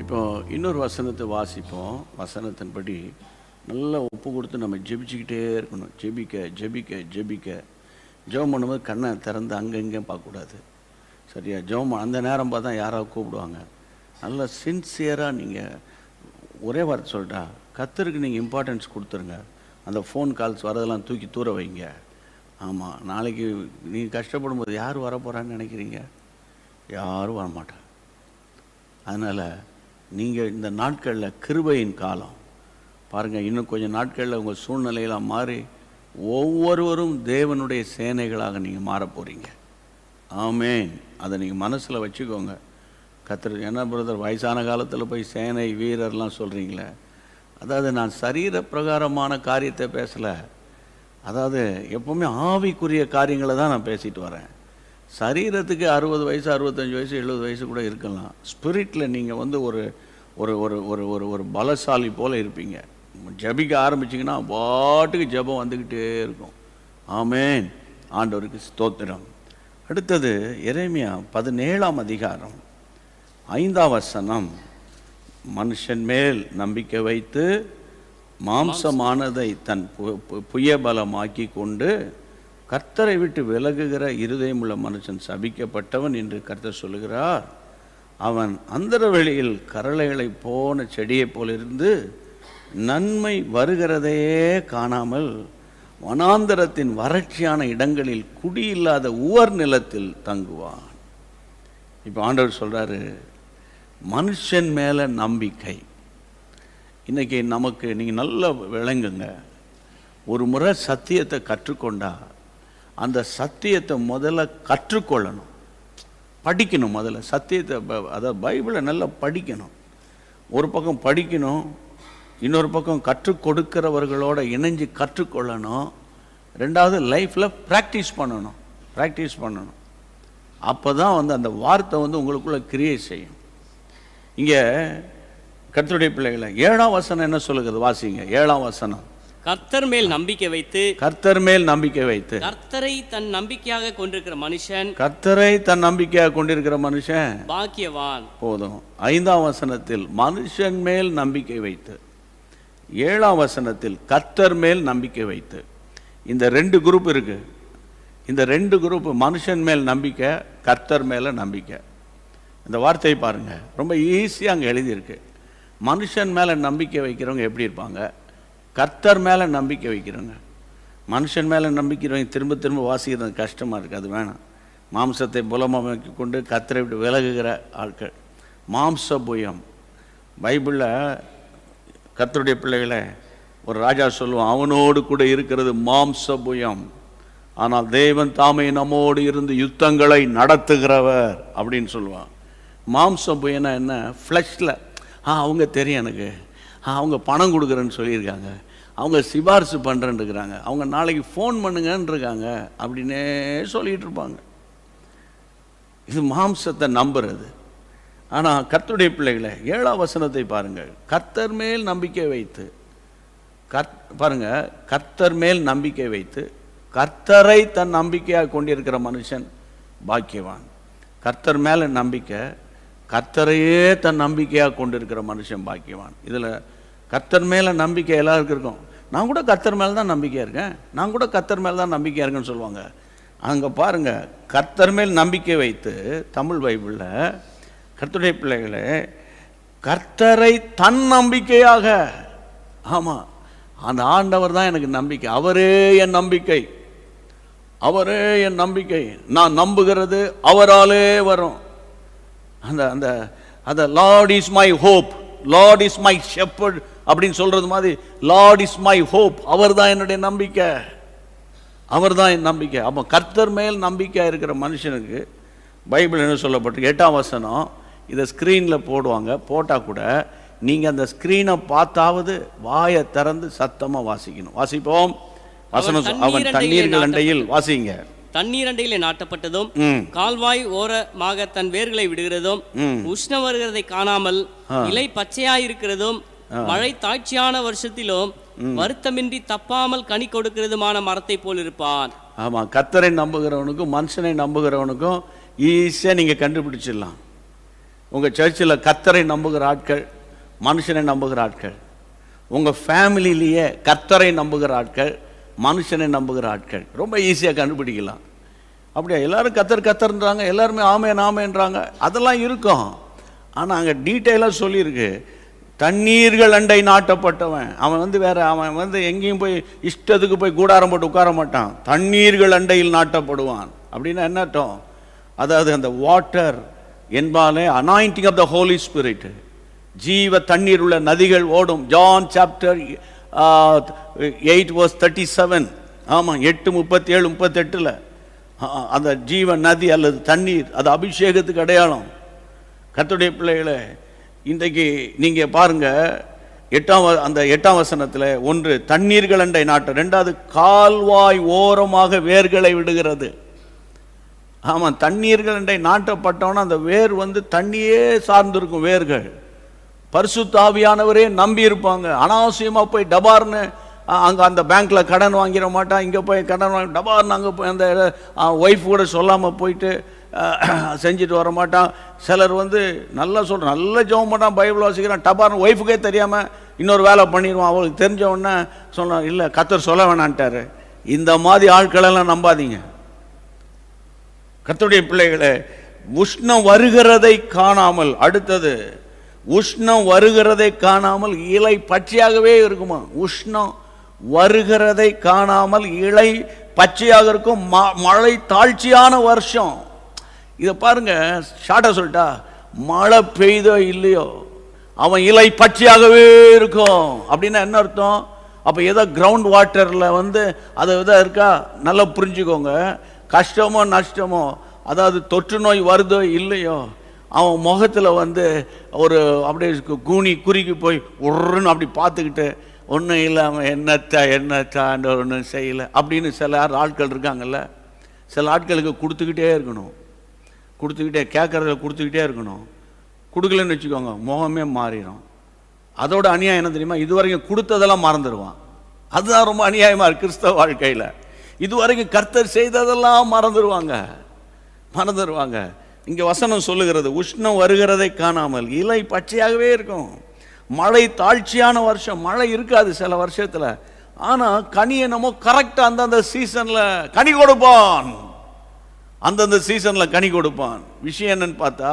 இப்போ இன்னொரு வசனத்தை வாசிப்போம். வசனத்தின்படி நல்லா ஒப்பு கொடுத்து நம்ம ஜெபிச்சுக்கிட்டே இருக்கணும். ஜெபிக்க ஜெபிக்க ஜெபிக்க ஜெபம் பண்ணும்போது கண்ணை திறந்து அங்கே இங்கேயும் பார்க்கக்கூடாது. சரியா? ஜெபம் அந்த நேரம் பார்த்தா யாராவது கூப்பிடுவாங்க. நல்லா சின்சியராக நீங்கள் ஒரே வார்த்தை சொல்லிட்டா கர்த்தருக்கு நீங்கள் இம்பார்ட்டன்ஸ் கொடுத்துருங்க. அந்த ஃபோன் கால்ஸ் வரதெல்லாம் தூக்கி தூர வைங்க. ஆமாம், நாளைக்கு நீங்கள் கஷ்டப்படும் போது யார் வரப்போகிறான்னு நினைக்கிறீங்க? யாரும் வரமாட்டாங்க. அதனால் நீங்கள் இந்த நாட்களில் கிருபையின் காலம் பாருங்கள். இன்னும் கொஞ்சம் நாட்களில் உங்கள் சூழ்நிலையெல்லாம் மாறி ஒவ்வொருவரும் தேவனுடைய சேனைகளாக நீங்கள் மாற போகிறீங்க. ஆமென். அதை நீங்கள் மனசில் வச்சுக்கோங்க. கர்த்தர் என்ன பிரதர் வயசான காலத்தில் போய் சேனை வீரர்லாம் சொல்கிறீங்களே, அதாவது நான் சரீர பிரகாரமான காரியத்தை பேசலை. அதாவது எப்போவுமே ஆவிக்குரிய காரியங்களை தான் நான் பேசிட்டு வரேன். சரீரத்துக்கு 60 வயசு 65 வயசு 70 வயசு கூட இருக்கலாம். ஸ்பிரிட்டில் நீங்கள் வந்து ஒரு ஒரு ஒரு ஒரு ஒரு ஒரு பலசாலி போல் இருப்பீங்க. ஜபிக்க ஆரம்பிச்சிங்கன்னா பாட்டுக்கு ஜபம் வந்துக்கிட்டே இருக்கும். ஆமென். ஆண்டவருக்கு ஸ்தோத்திரம். அடுத்தது எரேமியா 17ஆம் அதிகாரம் 5ஆம் வசனம். மனுஷன் மேல் நம்பிக்கை வைத்து மாம்சமானதை தன் புயபலமாக்கி கொண்டு கர்த்தரை விட்டு விலகுகிற இருதயமுள்ள மனுஷன் சபிக்கப்பட்டவன் என்று கர்த்தர் சொல்லுகிறார். அவன் அந்தரவெளியில் கரளைகளை போன செடியை போலிருந்து நன்மை வருகிறதையே காணாமல் வனாந்தரத்தின் வறட்சியான இடங்களில் குடியில்லாத உவர் நிலத்தில் தங்குவான். இப்போ ஆண்டவர் சொல்றாரு, மனுஷன் மேல நம்பிக்கை. இன்னைக்கு நமக்கு நீங்கள் நல்லா விளங்குங்க, ஒரு முறை சத்தியத்தை கற்றுக்கொண்டா அந்த சத்தியத்தை முதல்ல கற்றுக்கொள்ளணும், படிக்கணும். முதல்ல சத்தியத்தை, அதாவது பைபிளை நல்லா படிக்கணும். ஒரு பக்கம் படிக்கணும், இன்னொரு பக்கம் கற்றுக் கொடுக்கிறவர்களோட இணைஞ்சு கற்றுக்கொள்ளணும். ரெண்டாவது லைஃப்பில் ப்ராக்டிஸ் பண்ணணும். அப்போ தான் அந்த வார்த்தை உங்களுக்குள்ளே கிரியேட் செய்யும். இங்கே கர்த்தருடைய பிள்ளைகளை 7ஆம் வசனம் என்ன சொல்லுகிறது? வாசிங்க. 7ஆம் வசனம். கர்த்தர் மேல் நம்பிக்கை வைத்து கர்த்தரை தன் நம்பிக்கையாக கொண்டிருக்கிற மனுஷன் பாக்கியவான். போதும். 5ஆம் வசனத்தில் மனுஷன் மேல் நம்பிக்கை வைத்து, 7ஆம் வசனத்தில் கர்த்தர் மேல் நம்பிக்கை வைத்து. இந்த 2 குரூப் இருக்கு. இந்த 2 குரூப், மனுஷன் மேல் நம்பிக்கை, கர்த்தர் மேல நம்பிக்கை. இந்த வார்த்தையை பாருங்க, ரொம்ப ஈஸியாக அங்கே எழுதியிருக்கு. மனுஷன் மேலே நம்பிக்கை வைக்கிறவங்க எப்படி இருப்பாங்க? கர்த்தர் மேலே நம்பிக்கை வைக்கிறவங்க. மனுஷன் மேலே நம்பிக்கிறவங்க திரும்ப திரும்ப வாசிக்கிறது கஷ்டமாக இருக்குது, அது வேணாம். மாம்சத்தை புலமாக கொண்டு கர்த்தரை விட்டு விலகுகிற ஆட்கள், மாம்ச புயம். பைபிளில் கர்த்தருடைய பிள்ளைகளை ஒரு ராஜா சொல்லுவான், அவனோடு கூட இருக்கிறது மாம்ச புயம், ஆனால் தேவன் தாமே நம்மோடு இருந்து யுத்தங்களை நடத்துகிறவர் அப்படின்னு சொல்லுவான். மாம்ச புயனா என்ன? ஃப்ளஷில் அவங்க தெரியும் எனக்கு, அவங்க பணம் கொடுக்குறேன்னு சொல்லியிருக்காங்க, அவங்க சிபாரிசு பண்ணுறேன்னு இருக்கிறாங்க, அவங்க நாளைக்கு ஃபோன் பண்ணுங்கன்னு இருக்காங்க அப்படின்னே சொல்லிகிட்டு இருப்பாங்க. இது மாம்சத்தை நம்புறது. ஆனால் கர்த்தருடைய பிள்ளைகளை 7ஆம் வசனத்தை பாருங்கள். கர்த்தர் மேல் நம்பிக்கை வைத்து, பாருங்க, கர்த்தர் மேல் நம்பிக்கை வைத்து கர்த்தரை தன் நம்பிக்கையாக கொண்டிருக்கிற மனுஷன் பாக்கியவான். கர்த்தர் மேலே நம்பிக்கை, கர்த்தரையே தன் நம்பிக்கையாக கொண்டிருக்கிற மனுஷன் பாக்கியவான். இதில் கர்த்தர் மேலே நம்பிக்கை எல்லாருக்கும் இருக்கும். நான் கூட கர்த்தர் மேலே தான் நம்பிக்கையாக இருக்கேன்னு சொல்லுவாங்க. அங்கே பாருங்க, கர்த்தர் மேல் நம்பிக்கை வைத்து, தமிழ் பைபிளில் கர்த்தருடைய பிள்ளைகளே, கர்த்தரை தன் நம்பிக்கையாக. ஆமாம், அந்த ஆண்டவர் தான் எனக்கு நம்பிக்கை, அவரே என் நம்பிக்கை, நான் நம்புகிறது அவராலே வரும். அந்த Lord is my hope, Lord is my shepherd அப்படின்னு சொல்றது மாதிரி, லார்ட் இஸ் மை ஹோப், அவர் தான் என்னுடைய நம்பிக்கை, அவர் தான் என் நம்பிக்கை. அப்போ கர்த்தர் மேல் நம்பிக்கையாக இருக்கிற மனுஷனுக்கு பைபிள் என்ன சொல்லப்பட்டிருக்கு? 8ஆம் வசனம். இதை ஸ்க்ரீனில் போடுவாங்க, போட்டால் கூட நீங்கள் அந்த ஸ்க்ரீனை பார்த்தாவது வாயை திறந்து சத்தமாக வாசிக்கணும். வாசிப்போம். வசனம், அவன் தண்ணீர்கள் அண்டையில், வாசிங்க. தண்ணீர் அண்டையிலே நாட்டப்பட்டதும் கால்வாய் ஓரமாக தன் வேர்களை விடுகிறதும் உஷ்ணம் வருகிறதை காணாமல் இலை பச்சையாயிருக்கிறதும் மழை தாட்சியான வருஷத்திலும் வருத்தமின்றி தப்பாமல் கனி கொடுக்கிறதுமான மரத்தை போல் இருப்பான். ஆமா, கர்த்தரை நம்புகிறவனுக்கும் மனுஷனை நம்புகிறவனுக்கும் ஈஸியா நீங்க கண்டுபிடிச்சிடலாம். உங்க சர்ச்சில் கர்த்தரை நம்புகிற ஆட்கள், மனுஷனை நம்புகிற ஆட்கள், உங்க ஃபேமிலியிலேயே கர்த்தரை நம்புகிற ஆட்கள், மனுஷனை நம்புகிற ஆட்கள் ரொம்ப ஈஸியாக கண்டுபிடிக்கலாம். அப்படியா? எல்லாரும் கத்தர்ன்றாங்க, எல்லாருமே ஆமேன்றாங்க, அதெல்லாம் இருக்கும். ஆனால் அங்கே டீட்டெயிலாக சொல்லியிருக்கு, தண்ணீர்கள் அண்டை நாட்டப்பட்டவன். அவன் எங்கேயும் போய் இஷ்டத்துக்கு போய் கூடாரம் போட்டு உட்கார மாட்டான். தண்ணீர்கள் அண்டையில் நாட்டப்படுவான் அப்படின்னா என்ன அர்த்தம்? அதாவது அந்த வாட்டர் என்பாலே anointing of the Holy Spirit, ஜீவ தண்ணீர் உள்ள நதிகள் ஓடும். John chapter 8:37. ஆமாம், 8:37-38 அந்த ஜீவ நதி அல்லது தண்ணீர், அது அபிஷேகத்துக்கு அடையாளம். கர்த்தருடைய பிள்ளைகளை, இன்றைக்கு நீங்கள் பாருங்க, 8ஆம் வசனத்தில் 1 தண்ணீர்கள் அண்டை நாட்டம், 2 கால்வாய் ஓரமாக வேர்களை விடுகிறது. ஆமாம், தண்ணீர்கள் அண்டை நாட்டப்பட்டவன அந்த வேர் தண்ணியே சார்ந்திருக்கும் வேர்கள். பரிசுத்த ஆவியானவரே நம்பி இருப்பாங்க. அனாவசியமாக போய் டபார்னு அங்கே அந்த பேங்க்கில் கடன் வாங்கிட மாட்டான், இங்கே போய் கடன் வாங்கி டபார்னு அங்கே போய் அந்த ஒய்ஃப் கூட சொல்லாமல் போயிட்டு செஞ்சுட்டு வர மாட்டான். சிலர் நல்லா சொல்கிறான், நல்ல ஜெபம் மாட்டான், பைபிள் வாசிக்கிறான், டபார்னு ஒய்ஃபுக்கே தெரியாமல் இன்னொரு வேலை பண்ணிடுவான். அவளுக்கு தெரிஞ்ச உடனே சொன்னான், இல்லை கர்த்தர் சொல்ல வேணான்ட்டாரு. இந்த மாதிரி ஆட்களெல்லாம் நம்பாதீங்க. கர்த்தருடைய பிள்ளைகளை, உஷ்ணம் வருகிறதை காணாமல், அடுத்தது உஷ்ணம் வருகிறதை காணாமல் இலை பச்சையாகவே இருக்குமா? உஷ்ணம் வருகிறதை காணாமல் இலை பச்சையாக இருக்கும், மழை தாழ்ச்சியான வருஷம். இதை பாருங்க, ஷார்ட்டா சொல்லிட்டா, மழை பெய்தோ இல்லையோ அவன் இலை பச்சையாகவே இருக்கும். அப்படின்னா என்ன அர்த்தம்? அப்போ ஏதோ கிரவுண்ட் வாட்டரில் அது எதாவது இருக்கா? நல்லா புரிஞ்சுக்கோங்க. கஷ்டமோ நஷ்டமோ, அதாவது தொற்று நோய் வருதோ இல்லையோ, அவன் முகத்தில் ஒரு அப்படியே கூனி குறுக்கி போய் உருன்னு அப்படி பார்த்துக்கிட்டு ஒன்றும் இல்லாமல் என்னத்தாண்டு ஒன்றும் செய்யலை அப்படின்னு சில ஆட்கள் இருக்காங்கல்ல. சில ஆட்களுக்கு கொடுத்துக்கிட்டே இருக்கணும், கேட்குறத கொடுத்துக்கிட்டே இருக்கணும். கொடுக்கலன்னு வச்சுக்கோங்க, முகமே மாறிடும். அதோட அநியாயம் என்ன தெரியுமா? இதுவரைக்கும் கொடுத்ததெல்லாம் மறந்துடுவான். அதுதான் ரொம்ப அநியாயமாக இருக்குது கிறிஸ்தவ வாழ்க்கையில். இதுவரைக்கும் கர்த்தர் செய்ததெல்லாம் மறந்துடுவாங்க. இங்கே வசனம் சொல்லுகிறது, உஷ்ணம் வருகிறதை காணாமல் இலை பச்சையாகவே இருக்கும், மழை தாழ்ச்சியான வருஷம். மழை இருக்காது சில வருஷத்தில், ஆனால் கனி என்னமோ கரெக்டாக அந்தந்த சீசனில் கனி கொடுப்பான். அந்தந்த சீசனில் கனி கொடுப்பான். விஷயம் என்னன்னு பார்த்தா,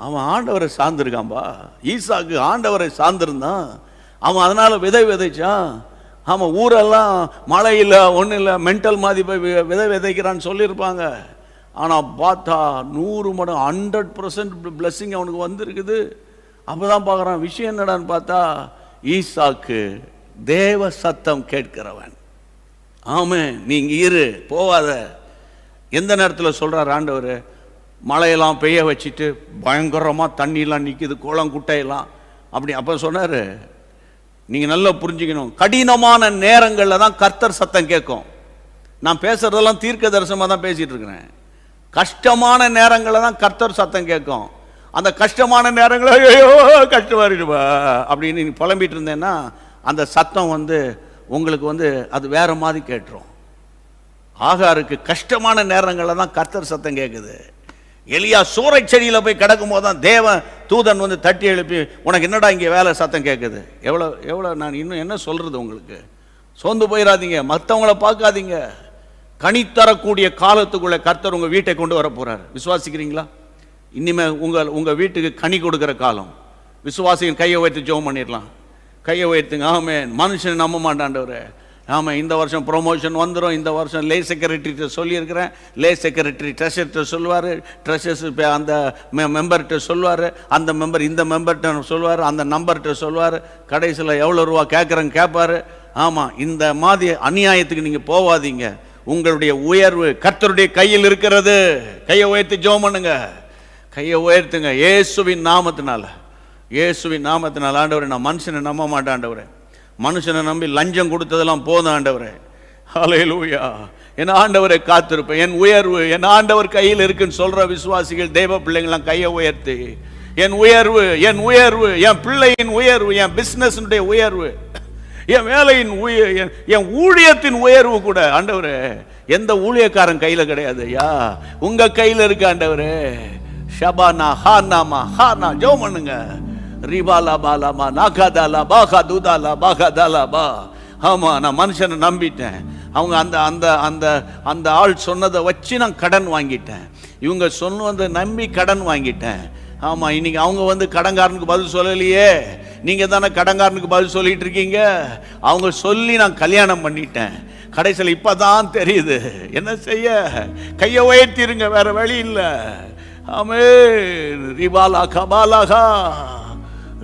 அவன் ஆண்டவரை சார்ந்திருக்கான்பா. ஈசாக்கு ஆண்டவரை சார்ந்திருந்தான். அவன் அதனால் விதைச்சான். அவன் ஊரெல்லாம் மழை இல்லை ஒன்றும் இல்லை, மென்டல் மாதிரி போய் விதைக்கிறான்னு சொல்லியிருப்பாங்க. ஆனால் பார்த்தா 100 மடங்கு 100% பிளெஸ்ஸிங் அவனுக்கு வந்திருக்குது. அப்போ தான் பார்க்குறான், விஷயம் என்னடான்னு பார்த்தா, ஈசாக்கு தேவ சத்தம் கேட்கிறவன். ஆமே, நீங்க இரு, போவாத. எந்த நேரத்தில் சொல்கிறார் ஆண்டவர்? மழையெல்லாம் பெய்ய வச்சுட்டு பயங்கரமாக தண்ணியெல்லாம் நிற்கிது, குளம் குட்டையெல்லாம் அப்படி. அப்போ சொன்னார், நீங்கள் நல்லா புரிஞ்சுக்கணும், கடினமான நேரங்களில் தான் கர்த்தர் சத்தம் கேட்கும். நான் பேசுகிறதெல்லாம் தீர்க்க தரிசனமாக தான் பேசிகிட்டு இருக்கிறேன். கஷ்டமான நேரங்களில் தான் கர்த்தர் சத்தம் கேட்கும். அந்த கஷ்டமான நேரங்களில் ஐயோ கஷ்டமாக இருக்குப்பா அப்படின்னு நீ புலம்பிட்டு இருந்தேன்னா அந்த சத்தம் உங்களுக்கு அது வேற மாதிரி கேட்டுரும். ஆகாருக்கு கஷ்டமான நேரங்களில் தான் கர்த்தர் சத்தம் கேட்குது. எலியா சூறை செடியில் போய் கிடக்கும் போது தான் தேவ தூதன் தட்டி எழுப்பி, உனக்கு என்னடா இங்கே வேலை சத்தம் கேட்குது. எவ்வளோ நான் இன்னும் என்ன சொல்கிறது உங்களுக்கு? சோர்ந்து போயிடாதீங்க, மற்றவங்கள பார்க்காதீங்க. கனி தரக்கூடிய காலத்துக்குள்ளே கர்த்தர் உங்கள் வீட்டை கொண்டு வர போகிறார். விசுவாசிக்கிறீங்களா? இனிமேல் உங்கள் வீட்டுக்கு கனி கொடுக்குற காலம். விசுவாசிகள் கையை உயர்த்தி ஜெபம் பண்ணிடலாம். கையை உயர்த்துங்க. ஆமென். மனுஷன் நம்ப மாட்டாண்டவர். ஆமாம், இந்த வருஷம் ப்ரொமோஷன் வந்துடும். இந்த வருஷம் லே செக்ரட்டரிகிட்ட சொல்லியிருக்கிறேன். லே செக்ரட்டரி ட்ரெஷர்கிட்ட சொல்லுவார், ட்ரெஷர்ஸ் அந்த மெம்பர்கிட்ட சொல்லுவார், அந்த மெம்பர் இந்த மெம்பர்கிட்ட சொல்லுவார், அந்த நம்பர்கிட்ட சொல்லுவார். கடைசியில் எவ்வளோ ரூபா கேட்குறேன்னு கேட்பார். ஆமாம், இந்த மாதிரி அநியாயத்துக்கு நீங்கள் போவாதீங்க. உங்களுடைய உயர்வு கர்த்தருடைய கையில் இருக்கிறது. கையை உயர்த்தி ஜெபம் பண்ணுங்க. கையை உயர்த்துங்க. இயேசுவின் நாமத்தினால் ஆண்டவரே, நான் மனுஷனை நம்ப மாட்டேன் ஆண்டவரே. மனுஷனை நம்பி லஞ்சம் கொடுத்ததெல்லாம் போதும் ஆண்டவரே. ஹல்லேலூயா. என் ஆண்டவரை காத்திருப்பேன். என் உயர்வு என் ஆண்டவர் கையில் இருக்குன்னு சொல்ற விசுவாசிகள் தெய்வ பிள்ளைங்களாம் கையை உயர்த்தி, என் உயர்வு என் பிள்ளையின் உயர்வு, என் பிசினஸினுடைய உயர்வு, என் வேலையின் என் ஊழியத்தின் உயர்வு கூட ஆண்டவரே எந்த ஊழியக்காரன் கையில கிடையாது ஐயா, உங்க கையில இருக்கு ஆண்டவரே. ஷபானா ஹானாமா ஹானா ஜெபம் பண்ணுங்க. ரிபாலா பாலாமா நாகாதாலா பாகா துதாலா பாகா தாலாபா. ஆமா, நான் மனுஷனை நம்பிட்டேன். அவங்க அந்த அந்த அந்த அந்த ஆள் சொன்னதை வச்சு நான் கடன் வாங்கிட்டேன். இவங்க சொன்னதை நம்பி கடன் வாங்கிட்டேன். ஆமா, இன்னைக்கு அவங்க கடன்காரனுக்கு பதில் சொல்லலையே, நீங்க தானே கடன்காரனுக்கு பதில் சொல்லிட்டு இருக்கீங்க. அவங்க சொல்லி நான் கல்யாணம் பண்ணிட்டேன். கடைசியில் இப்பதான் தெரியுது. என்ன செய்ய? கையை உயர்த்திருங்க, வேற வழி இல்லை. ஆமென். ரிபாலா கபாலாகா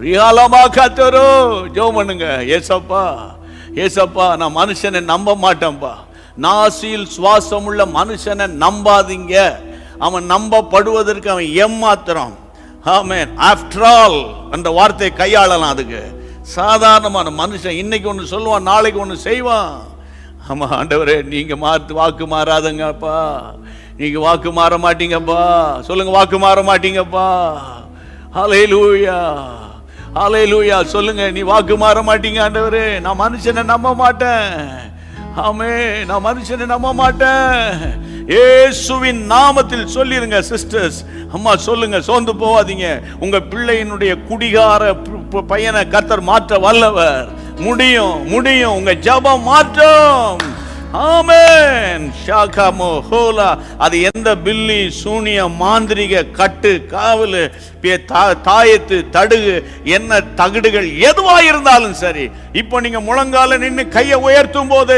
ரியாலமா காத்தரோ ஜெபம் பண்ணுங்க. ஏசப்பா நான் மனுஷனை நம்ப மாட்டேன்பா. நாசியில் சுவாசம் உள்ள மனுஷனை நம்பாதீங்க. அவன் நம்பப்படுவதற்கு அவன் ஏமாத்திரம். ஆமென். ஆஃப்டர் ஆல் அந்த வார்த்தையை கையாளலாம். அதுக்கு சாதாரணமான மனுஷன் இன்னைக்கு ஒன்று சொல்லுவான், நாளைக்கு ஒன்று செய்வான். ஆமா ஆண்டவரே, நீங்க வாக்கு மாறாதங்கப்பா. நீங்க வாக்கு மாற மாட்டீங்கப்பா. சொல்லுங்க, வாக்கு மாற மாட்டீங்கப்பா. ஹல்லேலூயா, ஹல்லேலூயா. சொல்லுங்க, நீ வாக்கு மாற மாட்டீங்க ஆண்டவரே. நான் மனுஷனை நம்ப மாட்டேன். ஆமென். நான் மனுஷனை நம்ப மாட்டேன். இயேசுவின் நாமத்தில் சொல்லிருங்க சிஸ்டர்ஸ். அம்மா சொல்லுங்க, சோர்ந்து போவாதீங்க. உங்க பிள்ளையினுடைய குடிகார பையனை கர்த்தர் மாற்ற வல்லவர். முடியும். உங்க ஜெபம் மாற்றம். ஆமென். ஷாகாமோ ஹோலா. அது எந்த பில்லி சூனிய மாந்திரிக கட்டு காவலு தாயத்து தடுகு என்ன தகடுகள் எதுவா இருந்தாலும் சரி, இப்போ நீங்க முழங்கால நின்று கையை உயர்த்தும் போது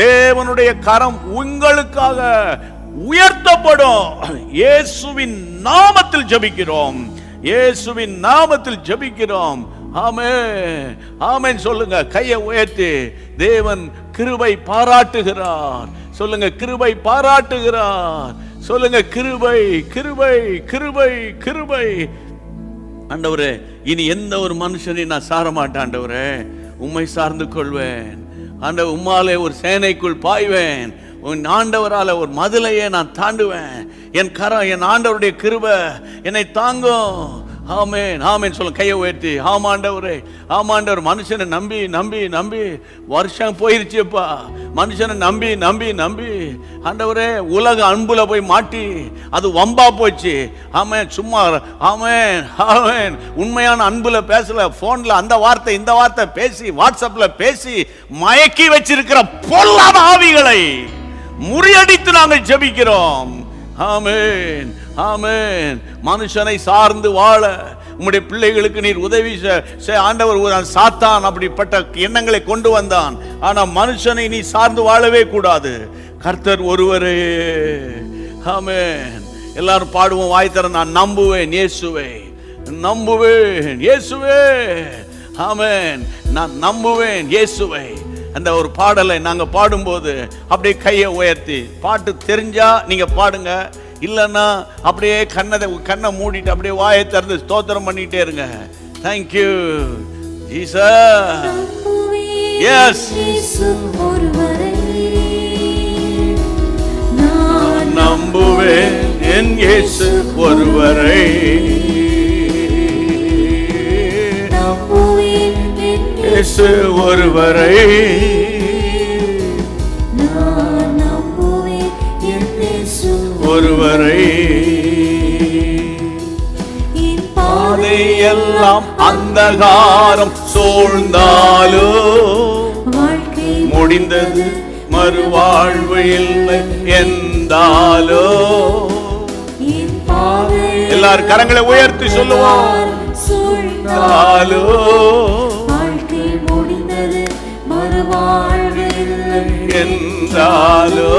தேவனுடைய கரம் உங்களுக்காக உயர்த்தப்படும். இயேசுவின் நாமத்தில் ஜெபிக்கிறோம், இயேசுவின் நாமத்தில் ஜெபிக்கிறோம். ஆமென், ஆமென் சொல்லுங்க. கையை உயர்த்தி தேவன் கிருபை பாராட்டுகிறார் சொல்லுங்க. கிருபை பாராட்டுகிறார் சொல்லுங்க. கிருபை கிருபை கிருபை கிருபை. ஆண்டவரே, இனி எந்த ஒரு மனுஷனை நான் சார மாட்டேன் ஆண்டவரே, உம்மை சார்ந்து கொள்வேன் ஆண்டவர். உம்மாலே ஒரு சேனைக்குள் பாய்வேன், உன் ஆண்டவரால ஒரு மதிலையே நான் தாண்டுவேன். என் கரம், என் ஆண்டவருடைய கிருபை என்னை தாங்கும். ஆமென், ஆமென் சொல்லுங்க. கையை உயர்த்தி ஆமாண்டவரே, ஆமாண்டவர். மனுஷனை நம்பி நம்பி நம்பி வருஷம் போயிருச்சுப்பா. மனுஷனை நம்பி நம்பி நம்பி ஆண்டவரே உலக அன்புல போய் மாட்டி அது வம்பா போச்சு. ஆமென், சும்மா ஆமென் ஆமென். உண்மையான அன்புல பேசல, போன்ல அந்த வார்த்தை இந்த வார்த்தை பேசி வாட்ஸ்அப்ல பேசி மயக்கி வச்சிருக்கிற பொல்லாத ஆவிகளை முறியடித்து நாங்கள் ஜெபிக்கிறோம். ஆமென், ஆமென். மனுஷனை சார்ந்து வாழ உம்முடைய பிள்ளைகளுக்கு நீர் உதவி ஆண்டவர். சாத்தான் அப்படிப்பட்ட எண்ணங்களை கொண்டு வந்தான். ஆனா மனுஷனை நீ சார்ந்து வாழவே கூடாது. கர்த்தர் ஒருவரே. ஆமென். எல்லாரும் பாடுவோம், வாய் தர. நான் நம்புவேன் இயேசுவே, நம்புவேன் இயேசுவே. ஆமென், நான் நம்புவேன் இயேசுவை. அந்த ஒரு பாடலை நாங்க பாடும்போது அப்படியே கையை உயர்த்தி, பாட்டு தெரிஞ்சா நீங்க பாடுங்க, இல்லைன்னா அப்படியே கண்ணை மூடிட்டு அப்படியே வாயை திறந்து ஸ்தோத்திரம் பண்ணிட்டே இருங்க. Thank you Jesus. எஸ், நான் நம்புவேன் என் இயேசு ஒருவரை, இயேசு ஒருவரை. ஒருவரை பாதையெல்லாம் அந்தகாரம் சூழ்ந்தாலோ முடிந்தது மறுவாழ்வு இல்லை என்றாலோ. எல்லாரும் கரங்களை உயர்த்தி சொல்லுவோம். சூழ்ந்தாலோ முடிந்தது மறுவாழ்வு இல்லை என்றாலோ,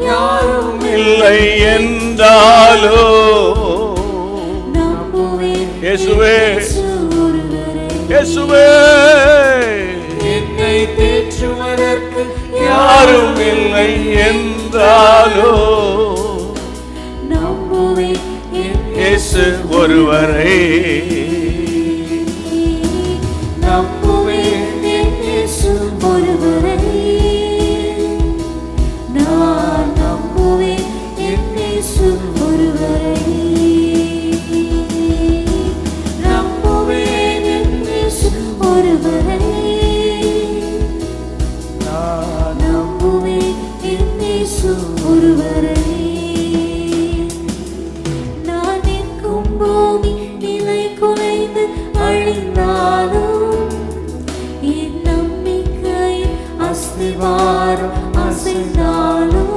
யாரும் இல்லை என்றாலோ. இயேசுவே இயேசுவே, என்னை தேற்றுவதற்கு யாரும் இல்லை என்றாலோ, இயேசு ஒருவரை நம்புவேன். இயேசு ஒருவரை நான் நம்புவேன். இயேசு ஒருவரை நம்புவேன். இயேசு ஒருவரை நான் நம்புவேன். இயேசு ஒருவரை. நான் நிற்கும் பூமி நிலை குலைந்து அழிந்தாலும் என் நம்பிக்கையின் அஸ்திவாரம் அசைந்தாலும்,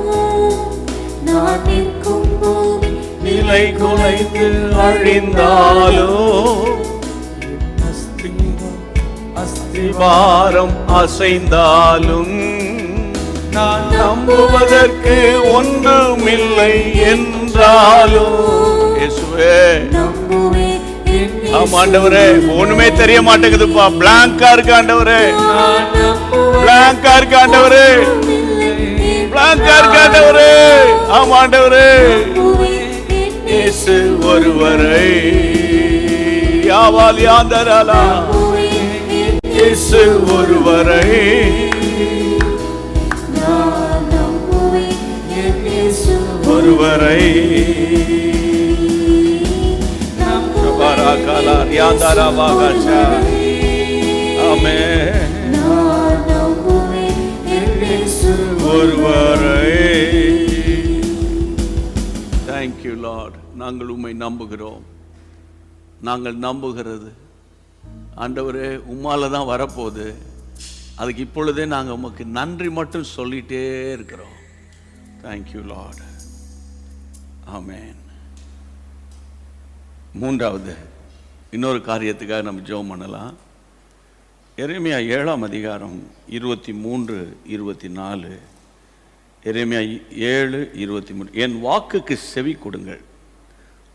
நான் நிற்கும் பூமி நிலை குலைந்து அழிந்தாலும் அஸ்திவாரம் அசைந்தாலும் நான் நம்புவதற்கு ஒன்றுமில்லை என்றாலும். இயேசுவே, ஆண்டவரே, ஒண்ணுமே தெரிய மாட்டேங்குதுப்பா. பிளாங்கா இருக்கு ஆண்டவரே, பிளாங்கா இருக்கு ஆண்டவரே, பிளாங்கா இருக்கு ஆண்டவரே. ஆமா ஆண்டவரே, இயேசு ஒருவரை யாவால் யாந்தராலா, இயேசு ஒருவரை ஒருவரை ஒருவரை. Thank you Lord. நாங்கள் உம்மை நம்புகிறோம். நாங்கள் நம்புகிறது ஆண்டவரே உம்மால தான் வரப்போகுது. அதுக்கு இப்பொழுதே நாங்கள் உமக்கு நன்றி மட்டும் சொல்லிட்டே இருக்கிறோம். Thank you Lord. ஆமென். மூன்றாவது இன்னொரு காரியத்துக்காக நம்ம ஜெபம் பண்ணலாம். எரேமியா 7ஆம் அதிகாரம் 23, 24. எரேமியா 7:23. என் வாக்குக்கு செவி கொடுங்கள்,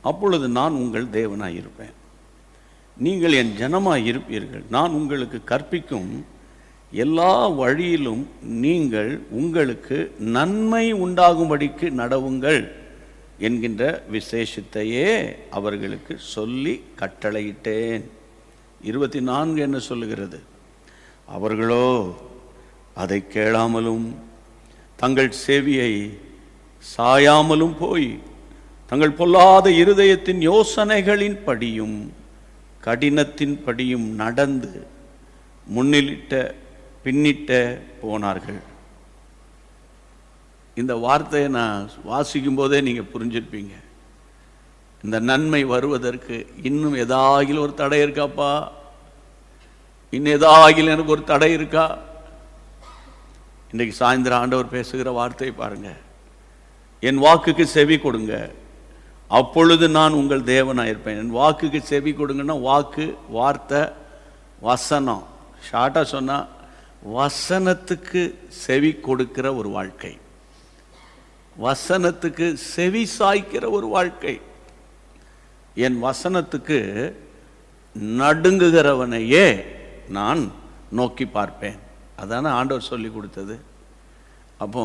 அப்பொழுது நான் உங்கள் தேவனாய் இருப்பேன், நீங்கள் என் ஜனமாய் இருப்பீர்கள். நான் உங்களுக்கு கற்பிக்கும் எல்லா வழியிலும் நீங்கள் உங்களுக்கு நன்மை உண்டாகும்படிக்கு நடவுங்கள் என்கின்ற விசேஷத்தையே அவர்களுக்கு சொல்லி கட்டளையிட்டேன். 24 என்ன சொல்லுகிறது? அவர்களோ அதை கேளாமலும் தங்கள் செவியை சாயாமலும் போய் தங்கள் பொல்லாத இருதயத்தின் யோசனைகளின் படியும் கடினத்தின் படியும் நடந்து முன்னிலிட்ட பின்னிட்ட போனார்கள். இந்த வார்த்தையை நான் வாசிக்கும் போதே நீங்கள் புரிஞ்சிருப்பீங்க. இந்த நன்மை வருவதற்கு இன்னும் ஏதாகிலும் ஒரு தடை இருக்காப்பா? இன்னும் ஏதாகிலும் எனக்கு ஒரு தடை இருக்கா? இன்றைக்கு சாயந்தரம் ஆண்டவர் பேசுகிற வார்த்தை பாருங்க. என் வாக்குக்கு செவி கொடுங்க, அப்பொழுது நான் உங்கள் தேவனாக இருப்பேன். என் வாக்குக்கு செவி கொடுங்கன்னா வாக்கு, வார்த்தை, வசனம். ஷார்ட்டாக சொன்னால் வசனத்துக்கு செவி கொடுக்கிற ஒரு வாழ்க்கை, வசனத்துக்கு செவி சாய்க்கிற ஒரு வாழ்க்கை. என் வசனத்துக்கு நடுங்குகிறவனையே நான் நோக்கி பார்ப்பேன். அதான ஆண்டவர் சொல்லி கொடுத்தது. அப்போ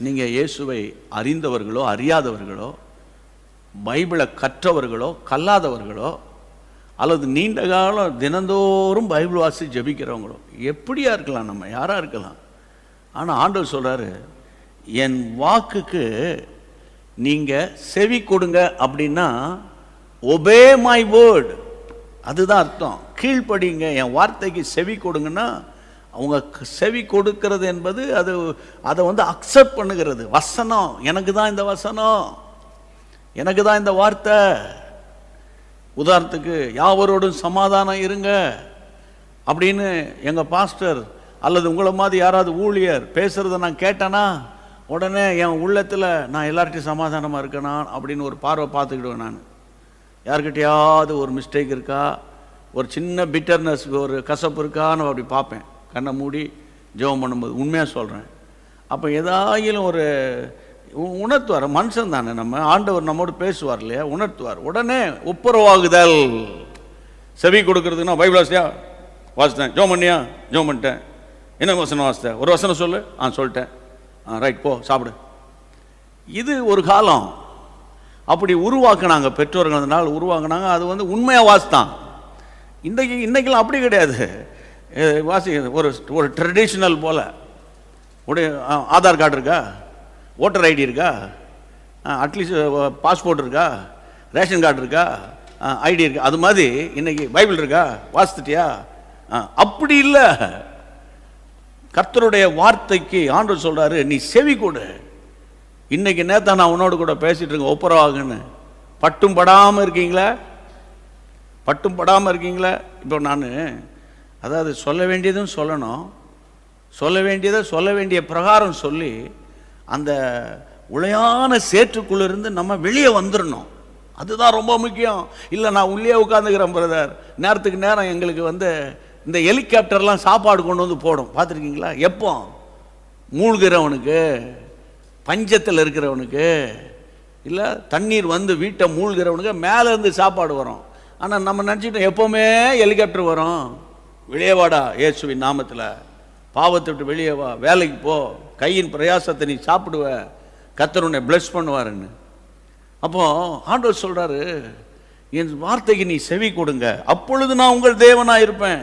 நீங்கள் இயேசுவை அறிந்தவர்களோ அறியாதவர்களோ, பைபிளை கற்றவர்களோ கல்லாதவர்களோ, அல்லது நீண்ட காலம் தினந்தோறும் பைபிள் வாசி ஜெபிக்கிறவங்களோ, எப்படியா இருக்கலாம், நம்ம யாராக இருக்கலாம். ஆனால் ஆண்டவர் சொல்கிறாரு, என் வாக்குக்கு நீங்கள் செவி கொடுங்க. அப்படின்னா ஒபே மை வேர்ட், அதுதான் அர்த்தம். கீழ்ப்படிங்க, என் வார்த்தைக்கு செவி கொடுங்கன்னா அவங்க செவி கொடுக்கிறது என்பது அதை அக்செப்ட் பண்ணுகிறது. வசனம், எனக்கு தான் இந்த வசனம், எனக்கு தான் இந்த வார்த்தை. உதாரணத்துக்கு யாவரோடும் சமாதானம் இருங்க அப்படின்னு எங்கள் பாஸ்டர் அல்லது உங்களை மாதிரி யாராவது ஊழியர் பேசுகிறத நான் கேட்டேன்னா உடனே என் உள்ளத்தில் நான் எல்லார்ட்டையும் சமாதானமாக இருக்கேனா அப்படின்னு ஒரு பார்வை பார்த்துக்கிடுவேன். நான் யார்கிட்டையாவது ஒரு மிஸ்டேக் இருக்கா, ஒரு சின்ன பிட்டர்னஸ்க்கு ஒரு கசப்பு இருக்கான்னு அப்படி பார்ப்பேன், கண்ணை மூடி ஜெபம் பண்ணும்போது. உண்மையாக சொல்கிறேன். அப்போ ஏதாயிலும் ஒரு உணர்த்துவார். மனுஷன் தானே நம்ம, ஆண்டவர் நம்மோடு பேசுவார் இல்லையா, உணர்த்துவார். உடனே ஒப்புரவாகுதல். செவி கொடுக்கறதுன்னா பைபிள் வாசியா வாசித்தேன், ஜெபம் பண்ணியா ஜெபம் பண்ணிட்டேன், என்ன வசனம் வாசித்தேன், ஒரு வசனம் சொல்லு, சொல்லிட்டேன், ரைட் போ சாப்பிடு. இது ஒரு காலம் அப்படி உருவாக்குனாங்க பெற்றோர்கள், அதனால் உருவாக்குனாங்க. அது உண்மையாக வாசித்தான். இன்றைக்கெல்லாம் அப்படி கிடையாது. வாசி ஒரு ட்ரெடிஷ்னல் போல் உடைய ஆதார் கார்டு இருக்கா, ஓட்டர் ஐடி இருக்கா, அட்லீஸ்ட் பாஸ்போர்ட் இருக்கா, ரேஷன் கார்டு இருக்கா, ஐடி இருக்கா, அது மாதிரி இன்னைக்கு பைபிள் இருக்கா, வாசித்துட்டியா? அப்படி இல்லை. கர்த்தருடைய வார்த்தைக்கு ஆண்டவர் சொல்றாரு, நீ செவி கொடு. இன்னைக்கு நேத்தான் நான் உன்னோடு கூட பேசிட்டு இருக்கேன், ஒப்புரவாகுன்னு. பட்டும் படாமல் இருக்கீங்களா? பட்டும் படாமல் இருக்கீங்களா? இப்போ நான் அதாவது சொல்ல வேண்டியதும் சொல்லணும், சொல்ல வேண்டியதை சொல்ல வேண்டிய பிரகாரம் சொல்லி அந்த உளையான சேற்றுக்குள்ளிருந்து நம்ம வெளியே வந்துடணும். அதுதான் ரொம்ப முக்கியம். இல்லை நான் உள்ளே உட்காந்துக்கிறேன் பிரதர், நேரத்துக்கு நேரம் எங்களுக்கு இந்த ஹெலிகாப்டர்லாம் சாப்பாடு கொண்டு வந்து போடும், பார்த்துருக்கீங்களா? எப்போ? மூழ்கிறவனுக்கு, பஞ்சத்தில் இருக்கிறவனுக்கு, இல்லை தண்ணீர் வீட்டை மூழ்கிறவனுக்கு மேலே இருந்து சாப்பாடு வரும். ஆனால் நம்ம நினச்சிட்டோம் எப்போவுமே ஹெலிகாப்டர் வரும். வெளியே வாடா இயேசுவின் நாமத்தில், பாவத்தை விட்டு வெளியே வா, வேலைக்கு போ, கையின் பிரயாசத்தை நீ சாப்பிடுவ, கர்த்தர் உன்னை பிளஸ் பண்ணுவாருன்னு. அப்போ ஆண்டவர் சொல்றாரு, என் வார்த்தைக்கு நீ செவி கொடுங்க, அப்பொழுது நான் உங்கள் தேவனாய் இருப்பேன்,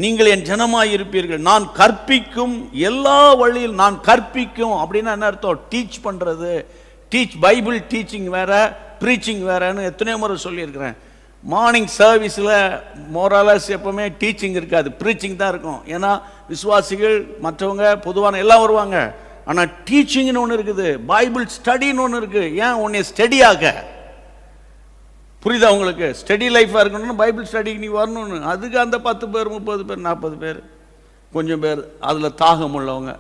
நீங்கள் என் ஜனமாய் இருப்பீர்கள். நான் கற்பிக்கும் எல்லா வழியில், நான் கற்பிக்கும் அப்படின்னா என்ன அர்த்தம்? டீச் பண்றது. பைபிள் டீச்சிங் வேற, ப்ரீச்சிங் வேறன்னு எத்தனையோ முறை சொல்லியிருக்கிறேன். மார்னிங் சர்வீஸில் மோரலஸ் எப்பவுமே டீச்சிங் இருக்காது, ப்ரீச்சிங் தான் இருக்கும். ஏன்னா விசுவாசிகள் மற்றவங்க பொதுவான எல்லாம் வருவாங்க. ஆனால் டீச்சிங்னு ஒன்று இருக்குது, பைபிள் ஸ்டடின்னு ஒன்று இருக்குது. ஏன்? உன்னை ஸ்டடியாக, புரியுதா உங்களுக்கு? ஸ்டடி லைஃபாக இருக்கணும்னு பைபிள் ஸ்டடிக்கு நீ வரணும்னு. அதுக்கு அந்த 10 பேர் 30 பேர் 40 பேர் கொஞ்சம் பேர் அதில் தாகம் உள்ளவங்க,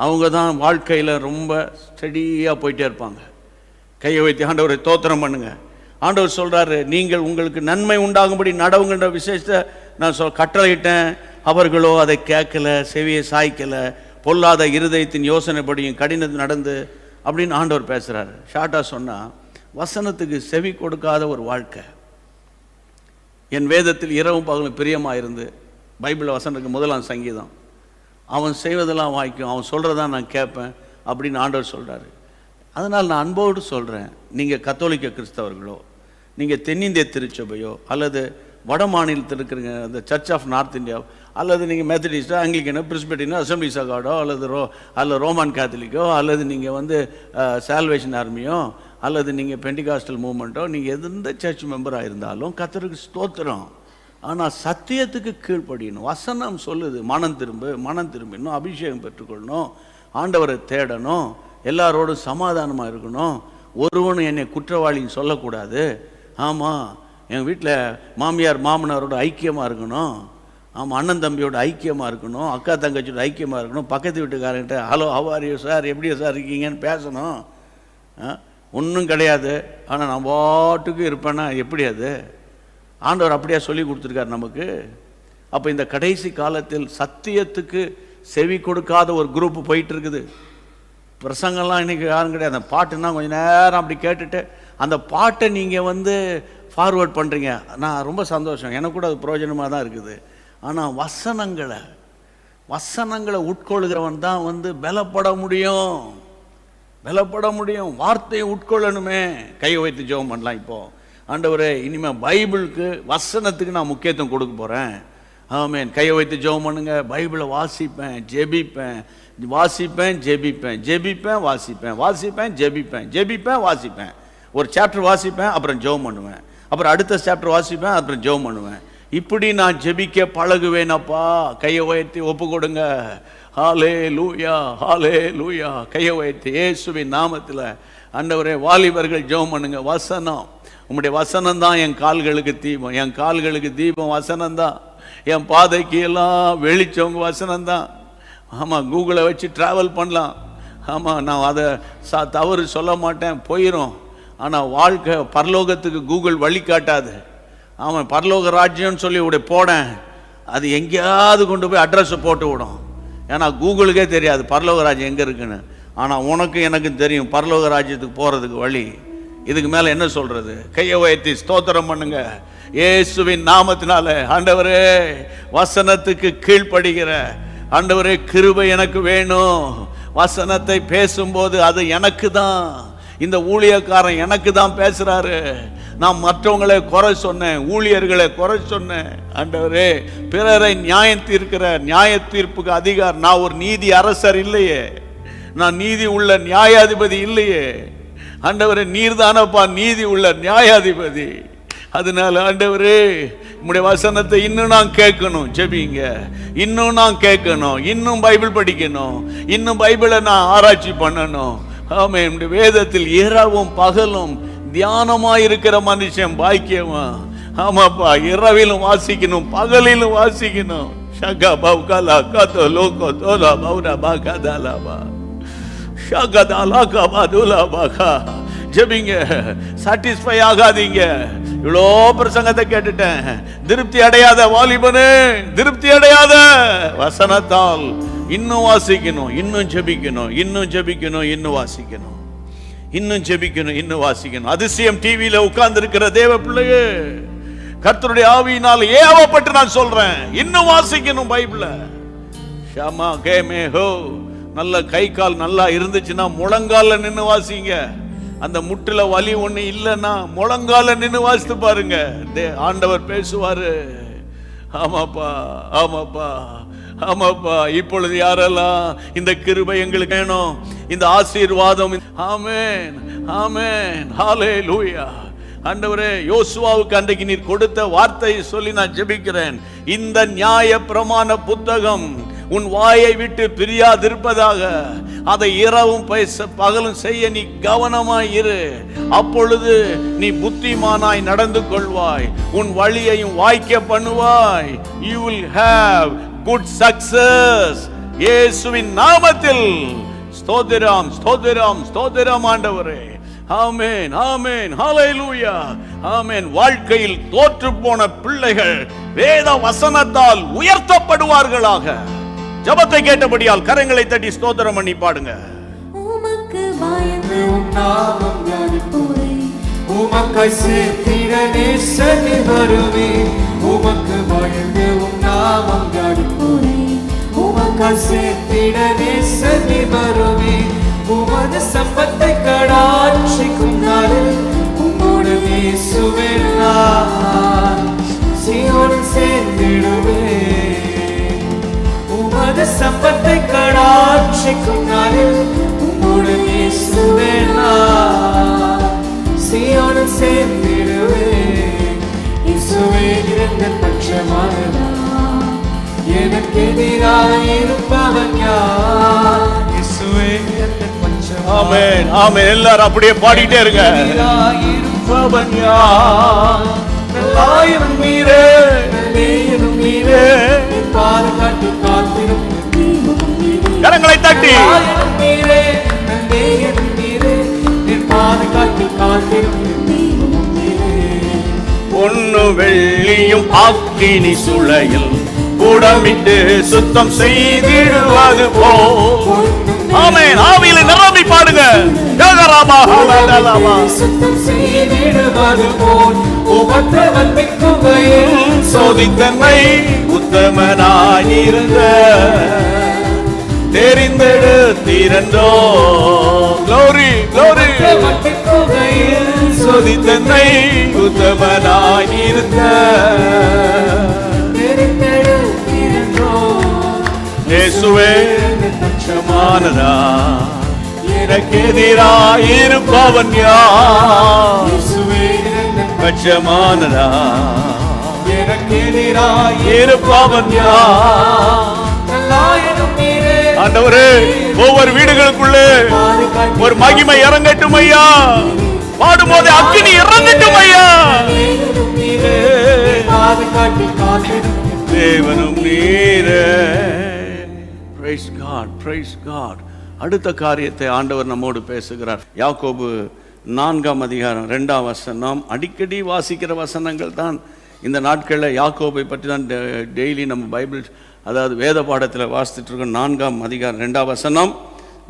அவங்க தான் வாழ்க்கையில் ரொம்ப ஸ்டடியாக போயிட்டே இருப்பாங்க. கையை வைத்து ஆண்டவரை தோத்திரம் பண்ணுங்க. ஆண்டவர் சொல்கிறாரு, நீங்கள் உங்களுக்கு நன்மை உண்டாகும்படி நடவுங்கன்ற விசேஷத்தை நான் கட்டளையிட்டேன், அவர்களோ அதை கேட்கல, செவியை சாய்க்கல, பொல்லாத இருதயத்தின் யோசனைப்படியும் கடினத்து நடந்து அப்படின்னு ஆண்டவர் பேசுகிறாரு. ஷார்ட்டாக சொன்னால், வசனத்துக்கு செவி கொடுக்காத ஒரு வாழ்க்கை. என் வேதத்தில் இரவும் பகலும் பிரியமாக இருந்து, பைபிள் வசனத்துக்கு 1ஆம் சங்கீதம், அவன் செய்வதெல்லாம் வாய்க்கும், அவன் சொல்கிறதான் நான் கேட்பேன் அப்படின்னு ஆண்டவர் சொல்கிறாரு. அதனால் நான் அன்போடு சொல்கிறேன், நீங்கள் கத்தோலிக்க கிறிஸ்தவர்களோ, நீங்கள் தென்னிந்திய திருச்சபையோ, அல்லது வட மாநிலத்தில் இருக்கிற அந்த சர்ச் ஆஃப் நார்த் இந்தியா, அல்லது நீங்கள் மெத்தடிஸ்டோ, ஆங்கிலிக்கனோ, பிரிஸ்பெட்டினோ, அசம்பிளிஸ் ஆஃப் காடோ, அல்லது ரோமன் கேத்தலிக்கோ, அல்லது நீங்கள் சால்வேஷன் ஆர்மியோ, அல்லது நீங்கள் பெண்டிகாஸ்டல் மூவ்மெண்ட்டோ, நீங்கள் எந்த சர்ச் மெம்பராக இருந்தாலும் கர்த்தருக்கு ஸ்தோத்திரம். ஆனால் சத்தியத்துக்கு கீழ்ப்படியணும். வசனம் சொல்லுது, மனம் திரும்பிடணும், அபிஷேகம் பெற்றுக்கொள்ளணும், ஆண்டவரை தேடணும், எல்லாரோடும் சமாதானமாக இருக்கணும், ஒருவனும் என்னை குற்றவாளின்னு சொல்லக்கூடாது. ஆமாம், எங்கள் வீட்டில் மாமியார் மாமனாரோட ஐக்கியமாக இருக்கணும், ஆமாம், அண்ணன் தம்பியோட ஐக்கியமாக இருக்கணும், அக்கா தங்கச்சியோட ஐக்கியமாக இருக்கணும், பக்கத்து வீட்டுக்காரங்கிட்ட ஹலோ ஹவாரியோ சார், எப்படியோ சார் இருக்கீங்கன்னு பேசணும். ஒன்றும் கிடையாது. ஆனால் நான் பாட்டுக்கு இருப்பேன்னா எப்படி? அது ஆண்டவர் அப்படியே சொல்லி கொடுத்துருக்கார் நமக்கு. அப்போ இந்த கடைசி காலத்தில் சத்தியத்துக்கு செவி கொடுக்காத ஒரு குரூப் போயிட்டு இருக்குது. பிரசங்கம்லாம் இன்றைக்கி யாரும் கிடையாது. அந்த பாட்டுன்னா கொஞ்சம் நேரம் அப்படி கேட்டுட்டு அந்த பாட்டை நீங்கள் ஃபார்வேர்ட் பண்ணுறீங்க. நான் ரொம்ப சந்தோஷம், எனக்கு கூட அது பிரயோஜனமாக தான் இருக்குது. ஆனால் வசனங்களை உட்கொள்கிறவன் தான் பலப்பட முடியும். வார்த்தையை உட்கொள்ளணுமே. கையை வைத்து ஜெபம் பண்ணலாம். இப்போது ஆண்டவரே, இனிமேல் பைபிளுக்கு, வசனத்துக்கு நான் முக்கியத்துவம் கொடுக்க போகிறேன். ஆமென். கையை வைத்து ஜெபம் பண்ணுங்க. பைபிளை வாசிப்பேன், ஜெபிப்பேன், வாசிப்பேன். ஒரு சாப்டர் வாசிப்பேன், அப்புறம் ஜெபம் பண்ணுவேன், அப்புறம் அடுத்த சாப்டர் வாசிப்பேன், அப்புறம் ஜெபம் பண்ணுவேன். இப்படி நான் ஜெபிக்க பழகுவேனப்பா. கையை உயர்த்தி ஒப்பு கொடுங்க. ஹல்லேலூயா, ஹல்லேலூயா. கையை உயர்த்தி இயேசுவின் நாமத்தில் ஆண்டவரே, வாலிபர்கள் ஜெபம் பண்ணுங்க. வசனம், உம்முடைய வசனம் தான் என் கால்களுக்கு தீபம், என் கால்களுக்கு தீபம் வசனம்தான், என் பாதைக்கு எல்லாம் வெளிச்சவங்க வசனம்தான். ஆமாம், கூகுளை வச்சு ட்ராவல் பண்ணலாம். ஆமாம், நான் அதை தவறு சொல்ல மாட்டேன், போயிடும். ஆனால் வாழ்க்கை பரலோகத்துக்கு கூகுள் வழி காட்டாது. ஆமாம், பரலோக ராஜ்யம்னு சொல்லி போடேன், அது எங்கேயாவது கொண்டு போய் அட்ரஸை போட்டு விடும். ஏன்னா கூகுளுக்கே தெரியாது பரலோக ராஜ்யம் எங்கே இருக்குன்னு. ஆனால் உனக்கு எனக்கும் தெரியும் பரலோக ராஜ்யத்துக்கு போகிறதுக்கு வழி. இதுக்கு மேலே என்ன சொல்கிறது? கையை உயர்த்தி ஸ்தோத்திரம் பண்ணுங்க. இயேசுவின் நாமத்தினால ஆண்டவரே, வசனத்துக்கு கீழ்ப்படுகிற ஆண்டவரே, கிருபை எனக்கு வேணும். வசனத்தை பேசும்போது அது எனக்கு தான், இந்த ஊழியக்காரன் எனக்கு தான் பேசுறாரு. நான் மற்றவங்களை குறை சொன்னேன், ஊழியர்களை குறை சொன்னேன். ஆண்டவரே, பிறரை நியாயம் தீர்க்கிற நியாய தீர்ப்புக்கு அதிகாரம். நான் ஒரு நீதி அரசர் இல்லையே, நான் நீதி உள்ள நியாயாதிபதி இல்லையே. ஆண்டவரே, நீர்தானப்பா நீதி உள்ள நியாயாதிபதி. அதனால ஆண்டவரே, உம்முடைய வசனத்தை இன்னும் நான் கேட்கணும். ஜெபிங்க, இன்னும் நான் கேட்கணும், இன்னும் பைபிள் படிக்கணும், இன்னும் பைபிளை நான் ஆராய்ச்சி பண்ணணும். ஆமென். உம்முடைய வேதத்தில் இரவும் பகலும் தியானமாயிருக்கிற மனுஷன் பாக்கியமா. ஆமாப்பா, இரவிலும் வாசிக்கணும், பகலிலும் வாசிக்கணும். ஷகா பவுகலா கதோ லோகோ தோலா பவுனா பாகதாலாபா ஷகதாலா கபாதுலா பாகா. ஜெபிங்க, சாட்டிஸ்ஃபை ஆகாதீங்க. இவ்வளோ பிரசங்கத்தை கேட்டுட்டேன், திருப்தி அடையாத வாலிபனே, திருப்தி அடையாத. வசனத்தால் இன்னும் வாசிக்கணும், இன்னும் ஜெபிக்கணும், இன்னும் ஜெபிக்கணும், இன்னும் வாசிக்கணும், இன்னும் ஜெபிக்கணும், இன்னும் வாசிக்கணும். அதிசயம் டிவியில உட்கார்ந்து இருக்கிற தேவ பிள்ளையே, கர்த்தருடைய ஆவியினால் ஏவப்பட்டு நான் சொல்றேன், இன்னும் வாசிக்கணும் பைபிள. ஷமா கேமே ஹோ. நல்ல கை கால் நல்லா இருந்துச்சுன்னா முழங்கால நின்று வாசிங்க. அந்த முட்டுல வலி ஒண்ணு இல்லைன்னா முழங்கால நின்று வாசித்து பாருங்க, ஆண்டவர் பேசுவாரு. ஆமாப்பா, ஆமாப்பா, ஆமாப்பா. இப்பொழுது யாரெல்லாம் இந்த கிருபை எங்களுக்கு வேணும், இந்த ஆசீர்வாதம், ஆமென், ஆமென், ஹல்லேலூயா. ஆண்டவரே, யோசுவாவுக்கு அன்றைக்கு நீர் கொடுத்த வார்த்தையை சொல்லி நான் ஜெபிக்கிறேன். இந்த நியாய பிரமாண புத்தகம் உன் வாயை விட்டு பிரியாதிருப்பதாக, அதை இரவும் பகலும் செய்ய நீ கவனமாய் இரு. அப்பொழுது நீ புத்திமானாய் நடந்து கொள்வாய், உன் வழியையும் வாய்க்க பண்ணுவாய். You will have good success இயேசுவின் நாமத்தில். ஸ்தோத்திரம் ஸ்தோத்திரம் ஸ்தோத்திரம் ஆண்டவரே. ஆமென் ஆமென் ஹல்லேலூயா ஆமென். வாழ்க்கையில் தோற்று போன பிள்ளைகள் வேத வசனத்தால் உயர்த்தப்படுவார்களாக. ஜெபத்தை கேட்டபடியால் கரங்களை தட்டி ஸ்தோத்திரம் பண்ணி பாடுங்க. உமக்கு பயந்து உம் நாமம் கனிப்போரே, உமக்காய் சேர்த்திட நேசனே வருவே. உமக்கு பயந்து உம் நாமம் கனிப்போரே, உமக்காய் சேர்த்திட நேசனே வருவே. உமது சம்பத்தை கடாட்சிக்கும் நாளில் உம்மோடு இயேசுவே நான் சீயோனில் சேர்ந்திடுவே. உமது சம்பத்தை கடாட்சிக்கும் நாளில் உம்மோடு இயேசுவே நான் சீயோனில் சேர்ந்திடுவே. இயேசுவே இரண்டு பட்சமானதா, எனக்கு எதிராக இருப்பவன் யார்? இயேசுவே இரண்டு பட்சமானதா, ஆமென் ஆமென். எல்லாரும் அப்படியே பாடிட்டே இருங்க. இருப்பவன் யார்? நல்லாயிரம் நீரே, நல்லேயரும் நீரே, பாதுகாத்து காத்திரும் தெய்வமும் நீரே. கரங்களை தட்டி நல்லாயிரம் நீரே, நல்லேயரும் நீரே, பாதுகாத்து காத்திரும் தெய்வமும் நீரே. பொன்னு வெள்ளியும் அக்கினி சுளையில் கூடமிட்டு சுத்தம் செய்திடுவது போ. ஆமென். ஆவியில நிரம்பி பாடுங்க. ஜகராமா ஹலலலமா. சுத்தம் செய்திடுவது போல் உபத்திரவம் மிக்குகையில் சோதித்தன்மை உத்தமனாயிருந்த தெரிந்தெடுத்தீரன்றோ. Glory glory. உபத்திரவம் மிக்குகையில் சோதித்தன்மை உத்தமனாயிருந்த தெரிந்தெடுத்தீரன்றோ. இயேசுவே பட்சமானதா, எனக்கு எதிராயிருப்பவன் யார்? இயேசுவே பட்சமானதா, எனக்கு எதிராய் இருப்பவன் யார்? நல்லாயிரம் நீரே. ஆண்டவரே, ஒவ்வொரு வீடுகளுக்குள்ளே ஒரு மகிமை இறங்கட்டும் ஐயா. பாடும்போது அக்கினி இறங்கட்டும் ஐயா. நல்லேயரும் நீரே, பாதுகாத்து காத்திரும் தேவனும் நீரே. Praise God, praise God. அடுத்த காரியத்தை ஆண்டவர் நம்மோடு பேசுகிறார். யாக்கோபு 4ஆம் அதிகாரம் 2ஆம் வசனம். அடிக்கடி வாசிக்கிற வசனங்கள் தான். இந்த நாட்களில் யாக்கோபை பற்றி தான் டெய்லி நம்ம பைபிள், அதாவது வேத பாடத்தில் வாசித்துட்டு இருக்கோம். 4ஆம் அதிகாரம் 2ஆம் வசனம்.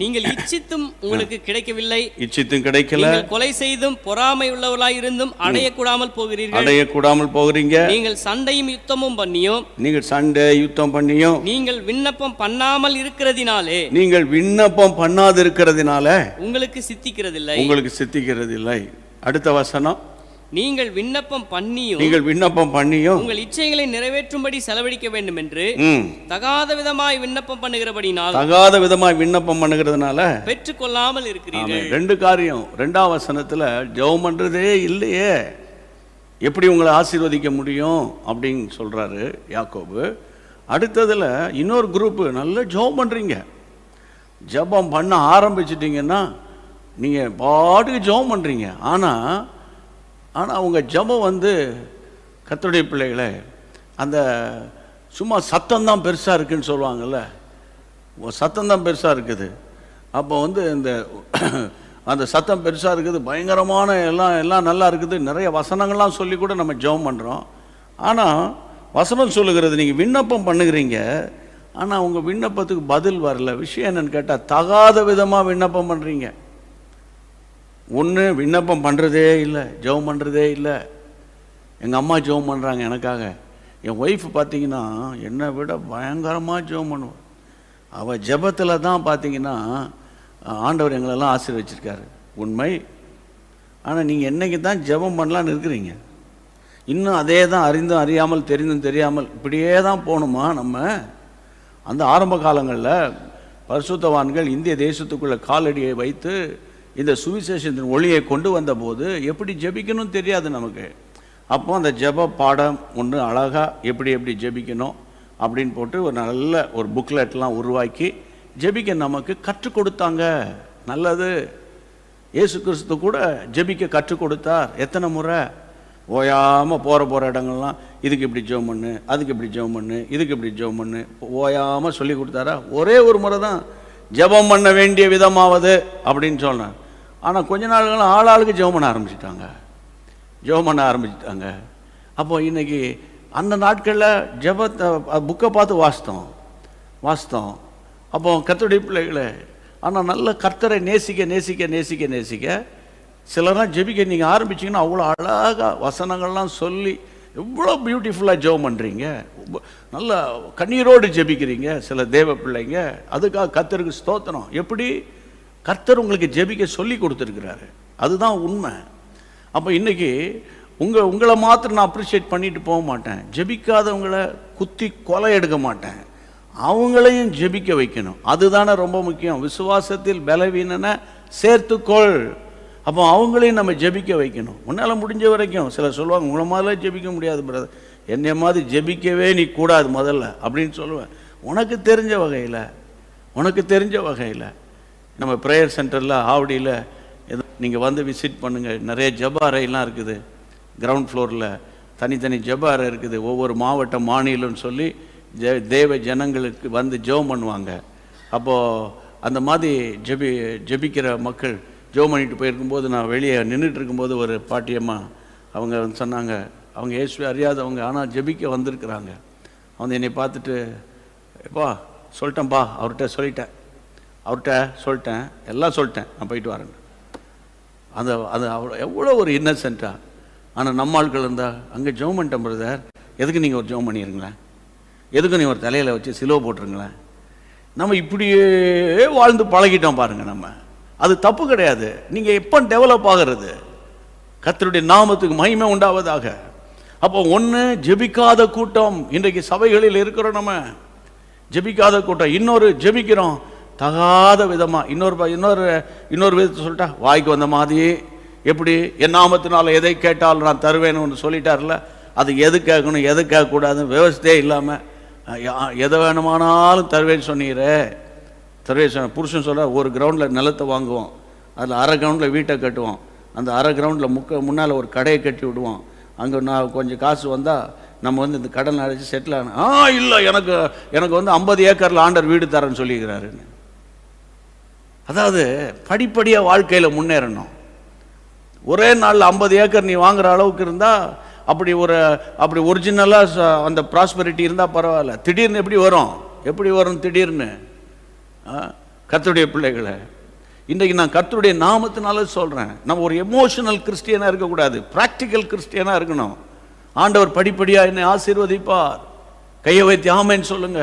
நீங்கள் இச்சித்தும் உங்களுக்கு கிடைக்கவில்லை, இச்சித்தும் கிடைக்கல, நீங்கள் கொலை செய்தும் பொறாமை உள்ளவர்களாய் இருந்தும் அடையக்கூடாமல் போகிறீர்கள். அடையக்கூடாமல் போகிறீங்க. நீங்கள் சண்டையும் யுத்தமும் பண்ணியும், நீங்கள் சண்டை யுத்தம் பண்ணியும், நீங்கள் விண்ணப்பம் பண்ணாமல் இருக்கிறதினாலே, நீங்கள் விண்ணப்பம் பண்ணாது இருக்கிறதுனால உங்களுக்கு சித்திக்கிறதில்லை. உங்களுக்கு சித்திக்கிறதில்லை. அடுத்த வசனம். நீங்கள் விண்ணப்பம் பண்ணியும், நீங்கள் விண்ணப்பம் பண்ணியும் உங்கள் இச்சைகளை நிறைவேற்றும்படி செலவழிக்க வேண்டும் என்று தகாத விதமாய் விண்ணப்பம் பண்ணுகிறபடினால், தகாத விதமாய் விண்ணப்பம் பண்ணுகிறதுனால பெற்றுக்கொள்ளாமல் இருக்கிறீர்கள். ரெண்டு காரியம். 2ஆம் வசனத்துல ஜெபம் பண்றதே இல்லையே, எப்படி உங்களை ஆசீர்வதிக்க முடியும் அப்படின்னு சொல்றாரு யாக்கோபு. அடுத்ததுல இன்னொரு குரூப் நல்ல ஜெபம் பண்றீங்க. ஜெபம் பண்ண ஆரம்பிச்சிட்டிங்கன்னா நீங்க பாட்டுக்கு ஜெபம் பண்றீங்க. ஆனால் உங்கள் ஜெபம் கர்த்தருடைய பிள்ளைகளே, அந்த சும்மா சத்தம்தான் பெருசாக இருக்குன்னு சொல்லுவாங்கள்ல, சத்தம்தான் பெருசாக இருக்குது. அப்போ இந்த அந்த சத்தம் பெருசாக இருக்குது, பயங்கரமான எல்லாம் நல்லா இருக்குது, நிறைய வசனங்கள்லாம் சொல்லி கூட நம்ம ஜெபம் பண்ணுறோம். ஆனால் வசனம் சொல்லுகிறது, நீங்கள் விண்ணப்பம் பண்ணுகிறீங்க, ஆனால் உங்கள் விண்ணப்பத்துக்கு பதில் வரல. விஷயம் என்னன்னு கேட்டால், தகாத விதமாக விண்ணப்பம் பண்ணுறீங்க. ஒன்று, விண்ணப்பம் பண்ணுறதே இல்லை, ஜெபம் பண்ணுறதே இல்லை. எங்கள் அம்மா ஜெபம் பண்ணுறாங்க எனக்காக. என் ஒய்ஃப் பார்த்தீங்கன்னா என்னை விட பயங்கரமாக ஜெபம் பண்ணுவோம். அவள் ஜெபத்தில் தான் பார்த்தீங்கன்னா ஆண்டவர் எங்களெல்லாம் ஆசீர்வச்சிருக்காரு, உண்மை. ஆனால் நீங்கள் என்னைக்கு தான் ஜெபம் பண்ணலான்னு இருக்கிறீங்க? இன்னும் அதே தான், அறிந்தும் அறியாமல், தெரிந்தும் தெரியாமல், இப்படியே தான் போகணுமா நம்ம? அந்த ஆரம்ப காலங்களில் பரிசுத்தவான்கள் இந்திய தேசத்துக்குள்ளே காலடியை வைத்து இந்த சுவிசேஷத்தின் ஒளியை கொண்டு வந்தபோது எப்படி ஜெபிக்கணும்னு தெரியாது நமக்கு. அப்போ அந்த ஜெப பாடம் ஒன்று அழகாக எப்படி ஜெபிக்கணும் அப்படின்னு போட்டு ஒரு நல்ல ஒரு புக்லெட்லாம் உருவாக்கி ஜெபிக்க நமக்கு கற்றுக் கொடுத்தாங்க. நல்லது. இயேசு கிறிஸ்து கூட ஜெபிக்க கற்றுக் கொடுத்தார். எத்தனை முறை? ஓயாமல் போகிற இடங்கள்லாம் இதுக்கு இப்படி ஜெபம் பண்ணு, அதுக்கு இப்படி ஜெபம் பண்ணு, இதுக்கு இப்படி ஜெபம் பண்ணு, ஓயாமல் சொல்லி கொடுத்தாரா? ஒரே ஒரு முறை தான் ஜெபம் பண்ண வேண்டிய விதமாவது அப்படின்னு சொன்னார். ஆனால் கொஞ்ச நாள்கள் ஆளாளுக்கு ஜெபம் பண்ண ஆரம்பிச்சிட்டாங்க. அப்போ இன்னைக்கு அந்த நாட்களில் ஜெபத்தை புக்கை பார்த்து வாசித்தோம். அப்போ கர்த்தருடைய பிள்ளைகளை, ஆனால் நல்ல கர்த்தரை நேசிக்க சிலரெல்லாம் ஜெபிக்க நீங்கள் ஆரம்பிச்சிங்கன்னா அவ்வளோ அழகாக வசனங்கள்லாம் சொல்லி எவ்வளோ பியூட்டிஃபுல்லாக ஜெபம் பண்ணுறீங்க, நல்ல கண்ணீரோடு ஜெபிக்கிறீங்க சில தேவ பிள்ளைங்க. அதுக்காக கர்த்தருக்கு ஸ்தோத்திரம். எப்படி கர்த்தர் உங்களுக்கு ஜெபிக்க சொல்லி கொடுத்துருக்கிறாரு, அதுதான் உண்மை. அப்போ இன்றைக்கி உங்களை மாத்திரம் நான் அப்ரிஷியேட் பண்ணிட்டு போக மாட்டேன். ஜெபிக்காதவங்களை குத்தி கொலை எடுக்க மாட்டேன், அவங்களையும் ஜெபிக்க வைக்கணும். அதுதானே ரொம்ப முக்கியம். விசுவாசத்தில் பலவீனனை சேர்த்துக்கொள். அப்போ அவங்களையும் நம்ம ஜெபிக்க வைக்கணும். உன்னால் முடிஞ்ச வரைக்கும். சிலர் சொல்லுவாங்க, உங்களை மாதிரிலாம் ஜெபிக்க முடியாது பிரதர், என்னை மாதிரி ஜெபிக்கவே நீ கூடாது முதல்ல அப்படின்னு சொல்லுவேன். உனக்கு தெரிஞ்ச வகையில் நம்ம ப்ரேயர் சென்டரில் ஆவடியில் நீங்கள் வந்து விசிட் பண்ணுங்கள். நிறைய ஜெப அறையெல்லாம் இருக்குது. கிரவுண்ட் ஃப்ளோரில் தனித்தனி ஜெப அறை இருக்குது. ஒவ்வொரு மாவட்ட மாநிலம்னு சொல்லி தேவ ஜனங்களுக்கு வந்து ஜெபம் பண்ணுவாங்க. அப்போது அந்த மாதிரி ஜெபிக்கிற மக்கள் ஜெபம் பண்ணிட்டு போயிருக்கும்போது நான் வெளியே நின்றுட்டு இருக்கும்போது ஒரு பாட்டியம்மா அவங்க சொன்னாங்க, அவங்க இயேசுவை அறியாதவங்க, ஆனால் ஜெபிக்க வந்திருக்கிறாங்க. அவங்க என்னை பார்த்துட்டு, எப்பா சொல்லிட்டேன்ப்பா, அவர்கிட்ட சொல்லிட்டேன் எல்லாம் சொல்லிட்டேன், நான் போயிட்டு வரேன். அது அவ்வளோ எவ்வளோ ஒரு இன்னசென்ட்டாக. ஆனால் நம்ம ஆட்கள் இருந்தால், அங்கே ஜெபம் பண்ணிட்டேன் பிரதர், எதுக்கு நீங்கள் ஒரு ஜெபம் பண்ணிடுங்களேன், எதுக்கு நீங்கள் ஒரு தலையில் வச்சு சிலுவை போட்டுருங்களேன். நம்ம இப்படியே வாழ்ந்து பழகிட்டோம் பாருங்கள். நம்ம அது தப்பு கிடையாது. நீங்கள் எப்போ டெவலப் ஆகிறது? கர்த்தருடைய நாமத்துக்கு மகிமை உண்டாவதாக. அப்போ ஒன்று ஜெபிக்காத கூட்டம் இன்றைக்கு சபைகளில் இருக்கிறோம். நம்ம ஜெபிக்காத கூட்டம். இன்னொரு ஜெபிக்கிறோம் தகாத விதமாக. இன்னொரு விதத்தை சொல்லிட்டா, வாய்க்கு வந்த மாதிரி எப்படி என் நாமத்தினால எதை கேட்டாலும் நான் தருவேன்னு ஒன்று சொல்லிட்டார்ல, அது எது கேட்கணும் எது கேட்கக்கூடாதுன்னு விவசாயே இல்லாமல் எதை வேணுமானாலும் தருவேன்னு சொன்னீரே. புருஷன் சொல்ல, ஒரு கிரவுண்டில் நிலத்தை வாங்குவோம், அதில் அரை கிரவுண்டில் வீட்டை கட்டுவோம், அந்த அரை கிரவுண்டில் முன்னால் ஒரு கடையை கட்டி விடுவோம். அங்கே நான் கொஞ்சம் காசு வந்தால் நம்ம வந்து இந்த கடன் அடைச்சி செட்டில் ஆன. இல்லை எனக்கு வந்து 50 ஏக்கரில் ஆண்டர் வீடு தரேன்னு சொல்லிக்கிறாருன்னு. அதாவது படிப்படியாக வாழ்க்கையில் முன்னேறணும். ஒரே நாளில் 50 ஏக்கர் நீ வாங்குற அளவுக்கு இருந்தால் அப்படி ஒரிஜினலாக அந்த ப்ராஸ்பெரிட்டி இருந்தால் பரவாயில்ல. திடீர்னு எப்படி வரும் திடீர்னு? கர்த்தருடைய பிள்ளைகளை, இன்றைக்கு நான் கர்த்தருடைய நாமத்தினால சொல்கிறேன், நம்ம ஒரு எமோஷனல் கிறிஸ்டியனாக இருக்கக்கூடாது, ப்ராக்டிக்கல் கிறிஸ்டியனாக இருக்கணும். ஆண்டவர் படிப்படியாக என்னை ஆசீர்வதிப்பார். கையை வைத்து ஆமேன்னு சொல்லுங்க.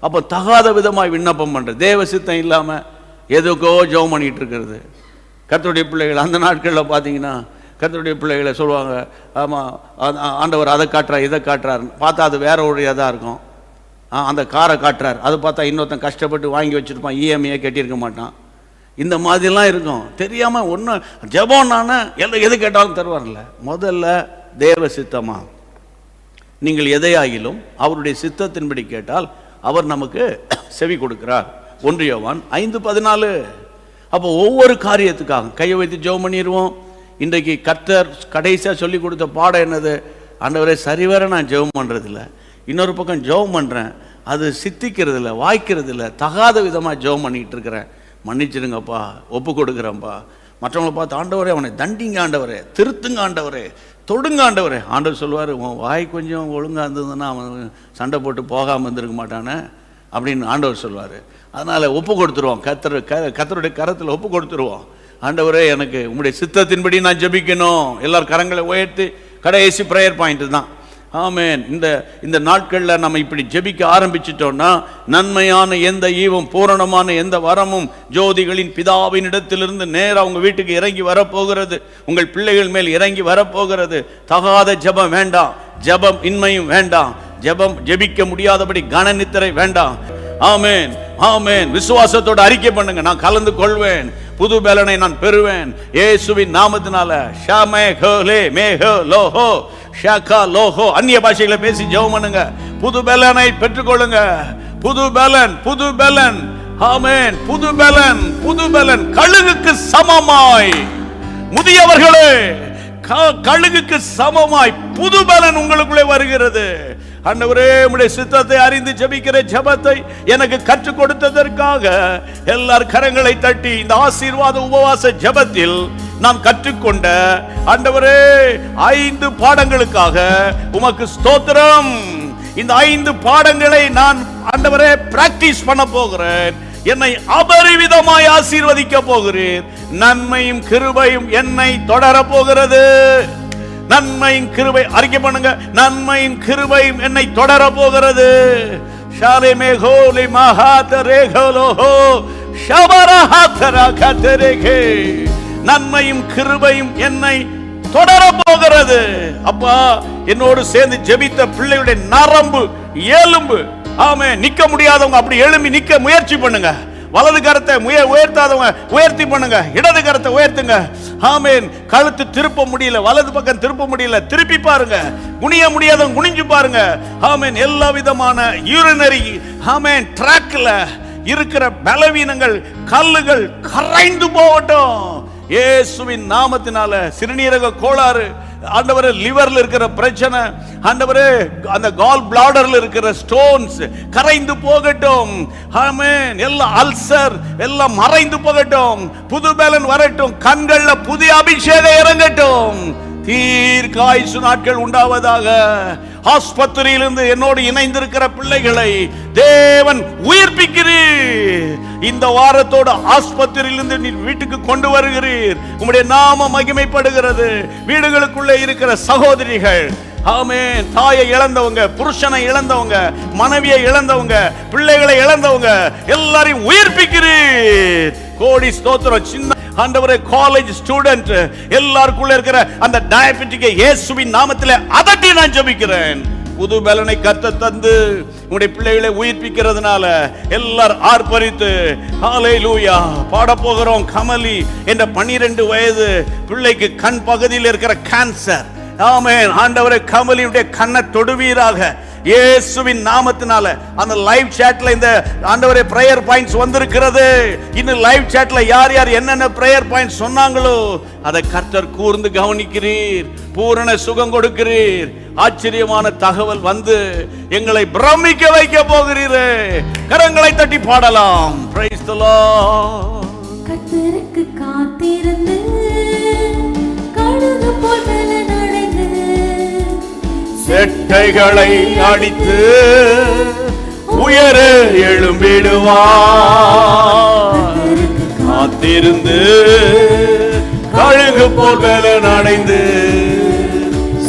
அப்போ தகாத விதமாக விண்ணப்பம் பண்ணுறது, தேவ சித்தம் இல்லாமல் எதுக்கோ ஜெபம் பண்ணிகிட்டு இருக்கிறது. கர்த்தருடைய பிள்ளைகள் அந்த நாட்களில் பார்த்தீங்கன்னா கர்த்தருடைய பிள்ளைகளை சொல்லுவாங்க, ஆமாம் ஆண்டவர் அதை காட்டுறார் இதை காட்டுறாருன்னு பார்த்தா அது வேற ஒரு இதாக இருக்கும். அந்த காரை காட்டுறார், அது பார்த்தா இன்னொருத்தன் கஷ்டப்பட்டு வாங்கி வச்சுருப்பான், இஎம்ஐயை கட்டியிருக்க மாட்டான். இந்த மாதிரிலாம் இருக்கும். தெரியாமல் ஒன்றும் ஜெபம்னானே எது கேட்டாலும் தருவார்ல. முதல்ல தேவ சித்தமா, நீங்கள் எதையாகிலும் அவருடைய சித்தத்தின்படி கேட்டால் அவர் நமக்கு செவி கொடுக்கிறார். 1 யோவான் 5:14. அப்போ ஒவ்வொரு காரியத்துக்காக கையை வைத்து ஜெபம் பண்ணிடுவோம். இன்றைக்கு கர்த்தர் கடைசியாக சொல்லி கொடுத்த பாடம் என்னது? ஆண்டவரே, சரிவர நான் ஜெபம் பண்ணுறதில்ல, இன்னொரு பக்கம் ஜெபம் பண்ணுறேன், அது சித்திக்கிறது இல்லை, வாய்க்கிறது இல்லை, தகாத விதமாக ஜெபம் பண்ணிகிட்டு இருக்கிறேன், மன்னிச்சிடுங்கப்பா, ஒப்பு கொடுக்குறேன்ப்பா. மற்றவங்களை பார்த்து, ஆண்டவரே அவனை தண்டிங்க, ஆண்டவரே திருத்துங்க, ஆண்டவரே தொடுங்க, ஆண்டவரே. ஆண்டவர் சொல்லுவார், உன் வாய் கொஞ்சம் ஒழுங்காக இருந்ததுன்னா அவன் சண்டை போட்டு போகாமல் இருந்திருக்க மாட்டானே அப்படின்னு ஆண்டவர் சொல்லுவார். அதனால் ஒப்பு கொடுத்துருவோம், கர்த்தருடைய கரத்தில் ஒப்பு கொடுத்துருவோம். ஆண்டவரே, எனக்கு உங்களுடைய சித்தத்தின்படி நான் ஜெபிக்கணும். எல்லாரும் கரங்களை உயர்த்தி கடைசி ப்ரேயர் பாயிண்ட் தான். ஆமேன். இந்த நாட்களில் நம்ம இப்படி ஜெபிக்க ஆரம்பிச்சிட்டோம்னா நன்மையான எந்த ஈவும் பூரணமான எந்த வரமும் ஜோதிகளின் பிதாவின் இடத்திலிருந்து நேராக உங்கள் வீட்டுக்கு இறங்கி வரப்போகிறது, உங்கள் பிள்ளைகள் மேல் இறங்கி வரப்போகிறது. தகாத ஜெபம் வேண்டாம், ஜெபம் இன்மையும் வேண்டாம், ஜெபிக்க முடியாதபடி கனநித்திரை வேண்டாம். ஆமேன், ஆமேன். விசுவாசத்தோடு அறிக்கை பண்ணுங்க, நான் கலந்து கொள்வேன், புது பலனை நான் பெறுவேன் இயேசுவின் நாமத்தினால. ஷாமே ஹோலே மேஹோ லோஹோ ஷாகா லோஹோ. அந்நிய பாஷைகளை பேசி ஜெபம் பண்ணுங்க, புது பலனை பெற்றுக்கொள்ளுங்க. புது பலன், புது பலன். ஆமென். புது பலன், புது பலன். கழுகுக்கு சமமாய் முதியவர்களே கழுகுக்கு சமமாய் புது பலன் உங்களுக்குள்ளே வருகிறது. ஆண்டவரே, உம்முடைய சித்தத்தை அறிந்து ஜெபிக்கிற ஜெபத்தை எனக்கு கற்றுக் கொடுத்ததற்காக எல்லார் கரங்களை தட்டி இந்த ஆசீர்வாத உபவாச ஜெபத்தில் நாம் கற்றுக்கொண்ட ஆண்டவரே 5 பாடங்களுக்காக உமக்கு ஸ்தோத்திரம். இந்த 5 பாடங்களை நான் ஆண்டவரே பிராக்டிஸ் பண்ண போகிறேன். என்னை அபரிவிதமாய் ஆசீர்வதிக்க போகிறீர். நன்மையும் கிருபையும் என்னை தொடர போகிறது. நன்மையும் கிருபை அறிக்கை பண்ணுங்க. நன்மையும் கிருபையும் என்னை தொடர போகிறது. ஷாலேமே கோலி மகாதரே கோலோஹோ ஷபரஹாதரா கதரேகே. நன்மையும் கிருபையும் என்னை தொடர போகிறது. அப்பா, என்னோடு சேர்ந்து ஜெபித்த பிள்ளைகளுடைய நரம்பு எலும்பு ஆமென் நிக்க முடியாதவங்க அப்படி எழும்பி நிக்க முயற்சி பண்ணுங்க. வலது கரத்தை உயர்த்தாதவங்க உயர்த்தி பண்ணுங்க. இடது கரத்தை உயர்த்துங்க. ஆமென். கழுத்து திருப்ப முடியல, வலது பக்கம் திருப்ப முடியல, திருப்பி பாருங்க. குனிய முடியாதவங்க குனிஞ்சு பாருங்க. ஆமென். எல்லா விதமான யூரினரி ஆமென் ட்ராக்ல இருக்கிற பலவீனங்கள் கல்லுகள் கரைந்து போகட்டும் இயேசுவின் நாமத்தினால. சிறுநீரக கோளாறு ஆண்டவரே, லிவர்ல இருக்கிற பிரச்சனை ஆண்டவரே, அந்த கால் பிளாடர்ல இருக்கிற ஸ்டோன்ஸ் கரைந்து போகட்டும். ஆமென். எல்லா அல்சர் எல்லாம் மறைந்து போகட்டும். புது பலன் வரட்டும். கண்கள்ல புதிய அபிஷேகம் இறங்கட்டும். தீர்க்காயுசு நாட்கள் உண்டாவதாக. ஆஸ்பத்திரியிலிருந்து என்னோடு இணைந்திருக்கிற பிள்ளைகளை தேவன் உயிர்ப்பிக்கிறீர். இந்த வாரத்தோடு ஆஸ்பத்திரியிலிருந்து நீ வீட்டுக்கு கொண்டு வருகிறீர். உம்முடைய நாமம் மகிமைப்படுகிறது. வீடுகளுக்குள்ளே இருக்கிற சகோதரிகள் ஆமென், தாயை இழந்தவங்க, புருஷனை இழந்தவங்க, மனைவியை இழந்தவங்க, பிள்ளைகளை இழந்தவங்க எல்லாரையும் உயிர்ப்பிக்கிறீர். கோடி ஸ்தோத்திரம். சின்ன ஆண்டவரே, காலேஜ் ஸ்டூடெண்ட் எல்லாருக்குள்ள இருக்கிற அந்த டயபெட்டிக்கை இயேசுவின் நாமத்திலே அதட்டி நான் ஜெபிக்கிறேன். புது பலனை கத்த தந்து உங்களுடைய பிள்ளைகளை உயிர்ப்பிக்கிறதுனால எல்லாரும் ஆர்ப்பரித்து ஹalleluya பாட போகிறோம். கமலி என்ற 12 வயது பிள்ளைக்கு கண் பகுதியில் இருக்கிற கேன்சர். ஆமென். ஆண்டவரே, கமலியுடைய கண்ணை தொடுவீராக இயேசுவின் நாமத்தினால. அந்த லைவ் சாட்ல இந்த ஆண்டவரே பிரேயர் பாயிண்ட்ஸ் வந்திருக்கிறது. இன்னும் லைவ் சாட்ல யார் யார் என்னென்ன பிரேயர் பாயிண்ட்ஸ் சொன்னாங்களோ அதை கர்த்தர் கூர்ந்து கவனிக்கிறீர். பூரண சுகம் கொடுக்கிறீர். ஆச்சரியமான தகவல் வந்து எங்களை பிரமிக்க வைக்க போகிறீரே. கரங்களை தட்டி பாடலாம். Praise the Lord. கர்த்தருக்கு காத்திருந்து கழுகு போல் பலனடைந்து செட்டைகளை அடித்து உயர எழும்பிடுவார். காத்திருந்து கழுகு போல் பலனடைந்து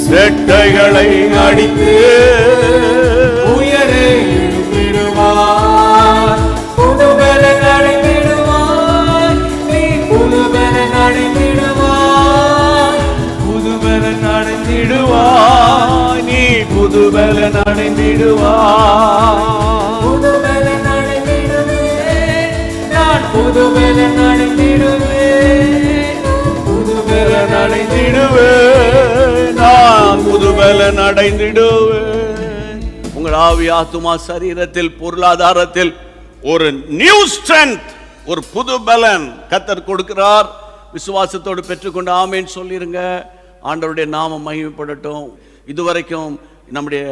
செட்டைகளை அடித்து உயர எழும்பிடுவார். புது பலன் அடைந்திடுவார். நீ புது பலன் அடைந்திடுவார். புது பலன் அடைந்திடுவார். நீ புது பலன் அடைந்திடுவார். புது பலன் அடைந்திடுவேன். நான் புது பலன் அடைந்திடுவேன். புது பலன் அடைந்திடுவேன். நான் புது பலன் அடைந்திடுவேன். உங்கள் ஆவி ஆத்துமா சரீரத்தில் பொருளாதாரத்தில் ஒரு நியூ ஸ்ட்ரென்த், ஒரு புது பலன் கர்த்தர் கொடுக்கிறார். விசுவாசத்தோடு பெற்றுக்கொண்டு ஆமேன் சொல்லிருங்க. ஆண்டவருடைய நாமம் மகிமைப்படட்டும். இதுவரைக்கும் நம்முடைய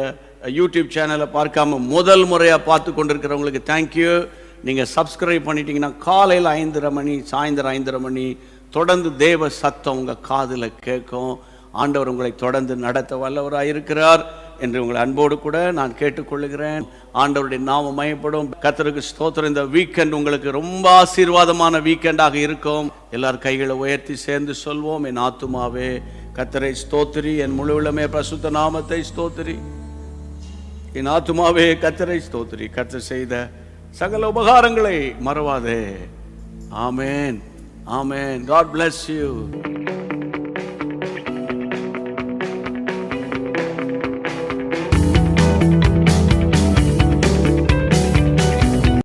யூடியூப் சேனலை பார்க்காம முதல் முறையாக பார்த்து கொண்டிருக்கிறவங்களுக்கு தேங்க்யூ. நீங்கள் சப்ஸ்கிரைப் பண்ணிட்டீங்கன்னா காலையில் 5:30 மணி, சாயந்தரம் 5:30 மணி தொடர்ந்து தேவ சத்தம் உங்கள் காதில் கேட்கும். ஆண்டவர் உங்களை தொடர்ந்து நடத்த வல்லவராக இருக்கிறார் என்று உங்களை அன்போடு கூட நான் கேட்டுக்கொள்ளுகிறேன். ஆண்டவருடைய நாமம் மகிமைப்படும். கர்த்தருக்கு ஸ்தோத்திரம். இந்த வீக்கெண்ட் உங்களுக்கு ரொம்ப ஆசீர்வாதமான வீக்கெண்டாக இருக்கும். எல்லார் கைகளை உயர்த்தி சேர்ந்து சொல்வோம். என் ஆத்துமாவே கர்த்தரை ஸ்தோத்திரி, என் முழு உள்ளமே பரிசுத்த நாமத்தை ஸ்தோத்திரி. என் ஆத்துமாவே கர்த்தரை ஸ்தோத்திரி, கர்த்தர் செய்த சகல உபகாரங்களை மறவாதே. ஆமென், ஆமென். God bless you.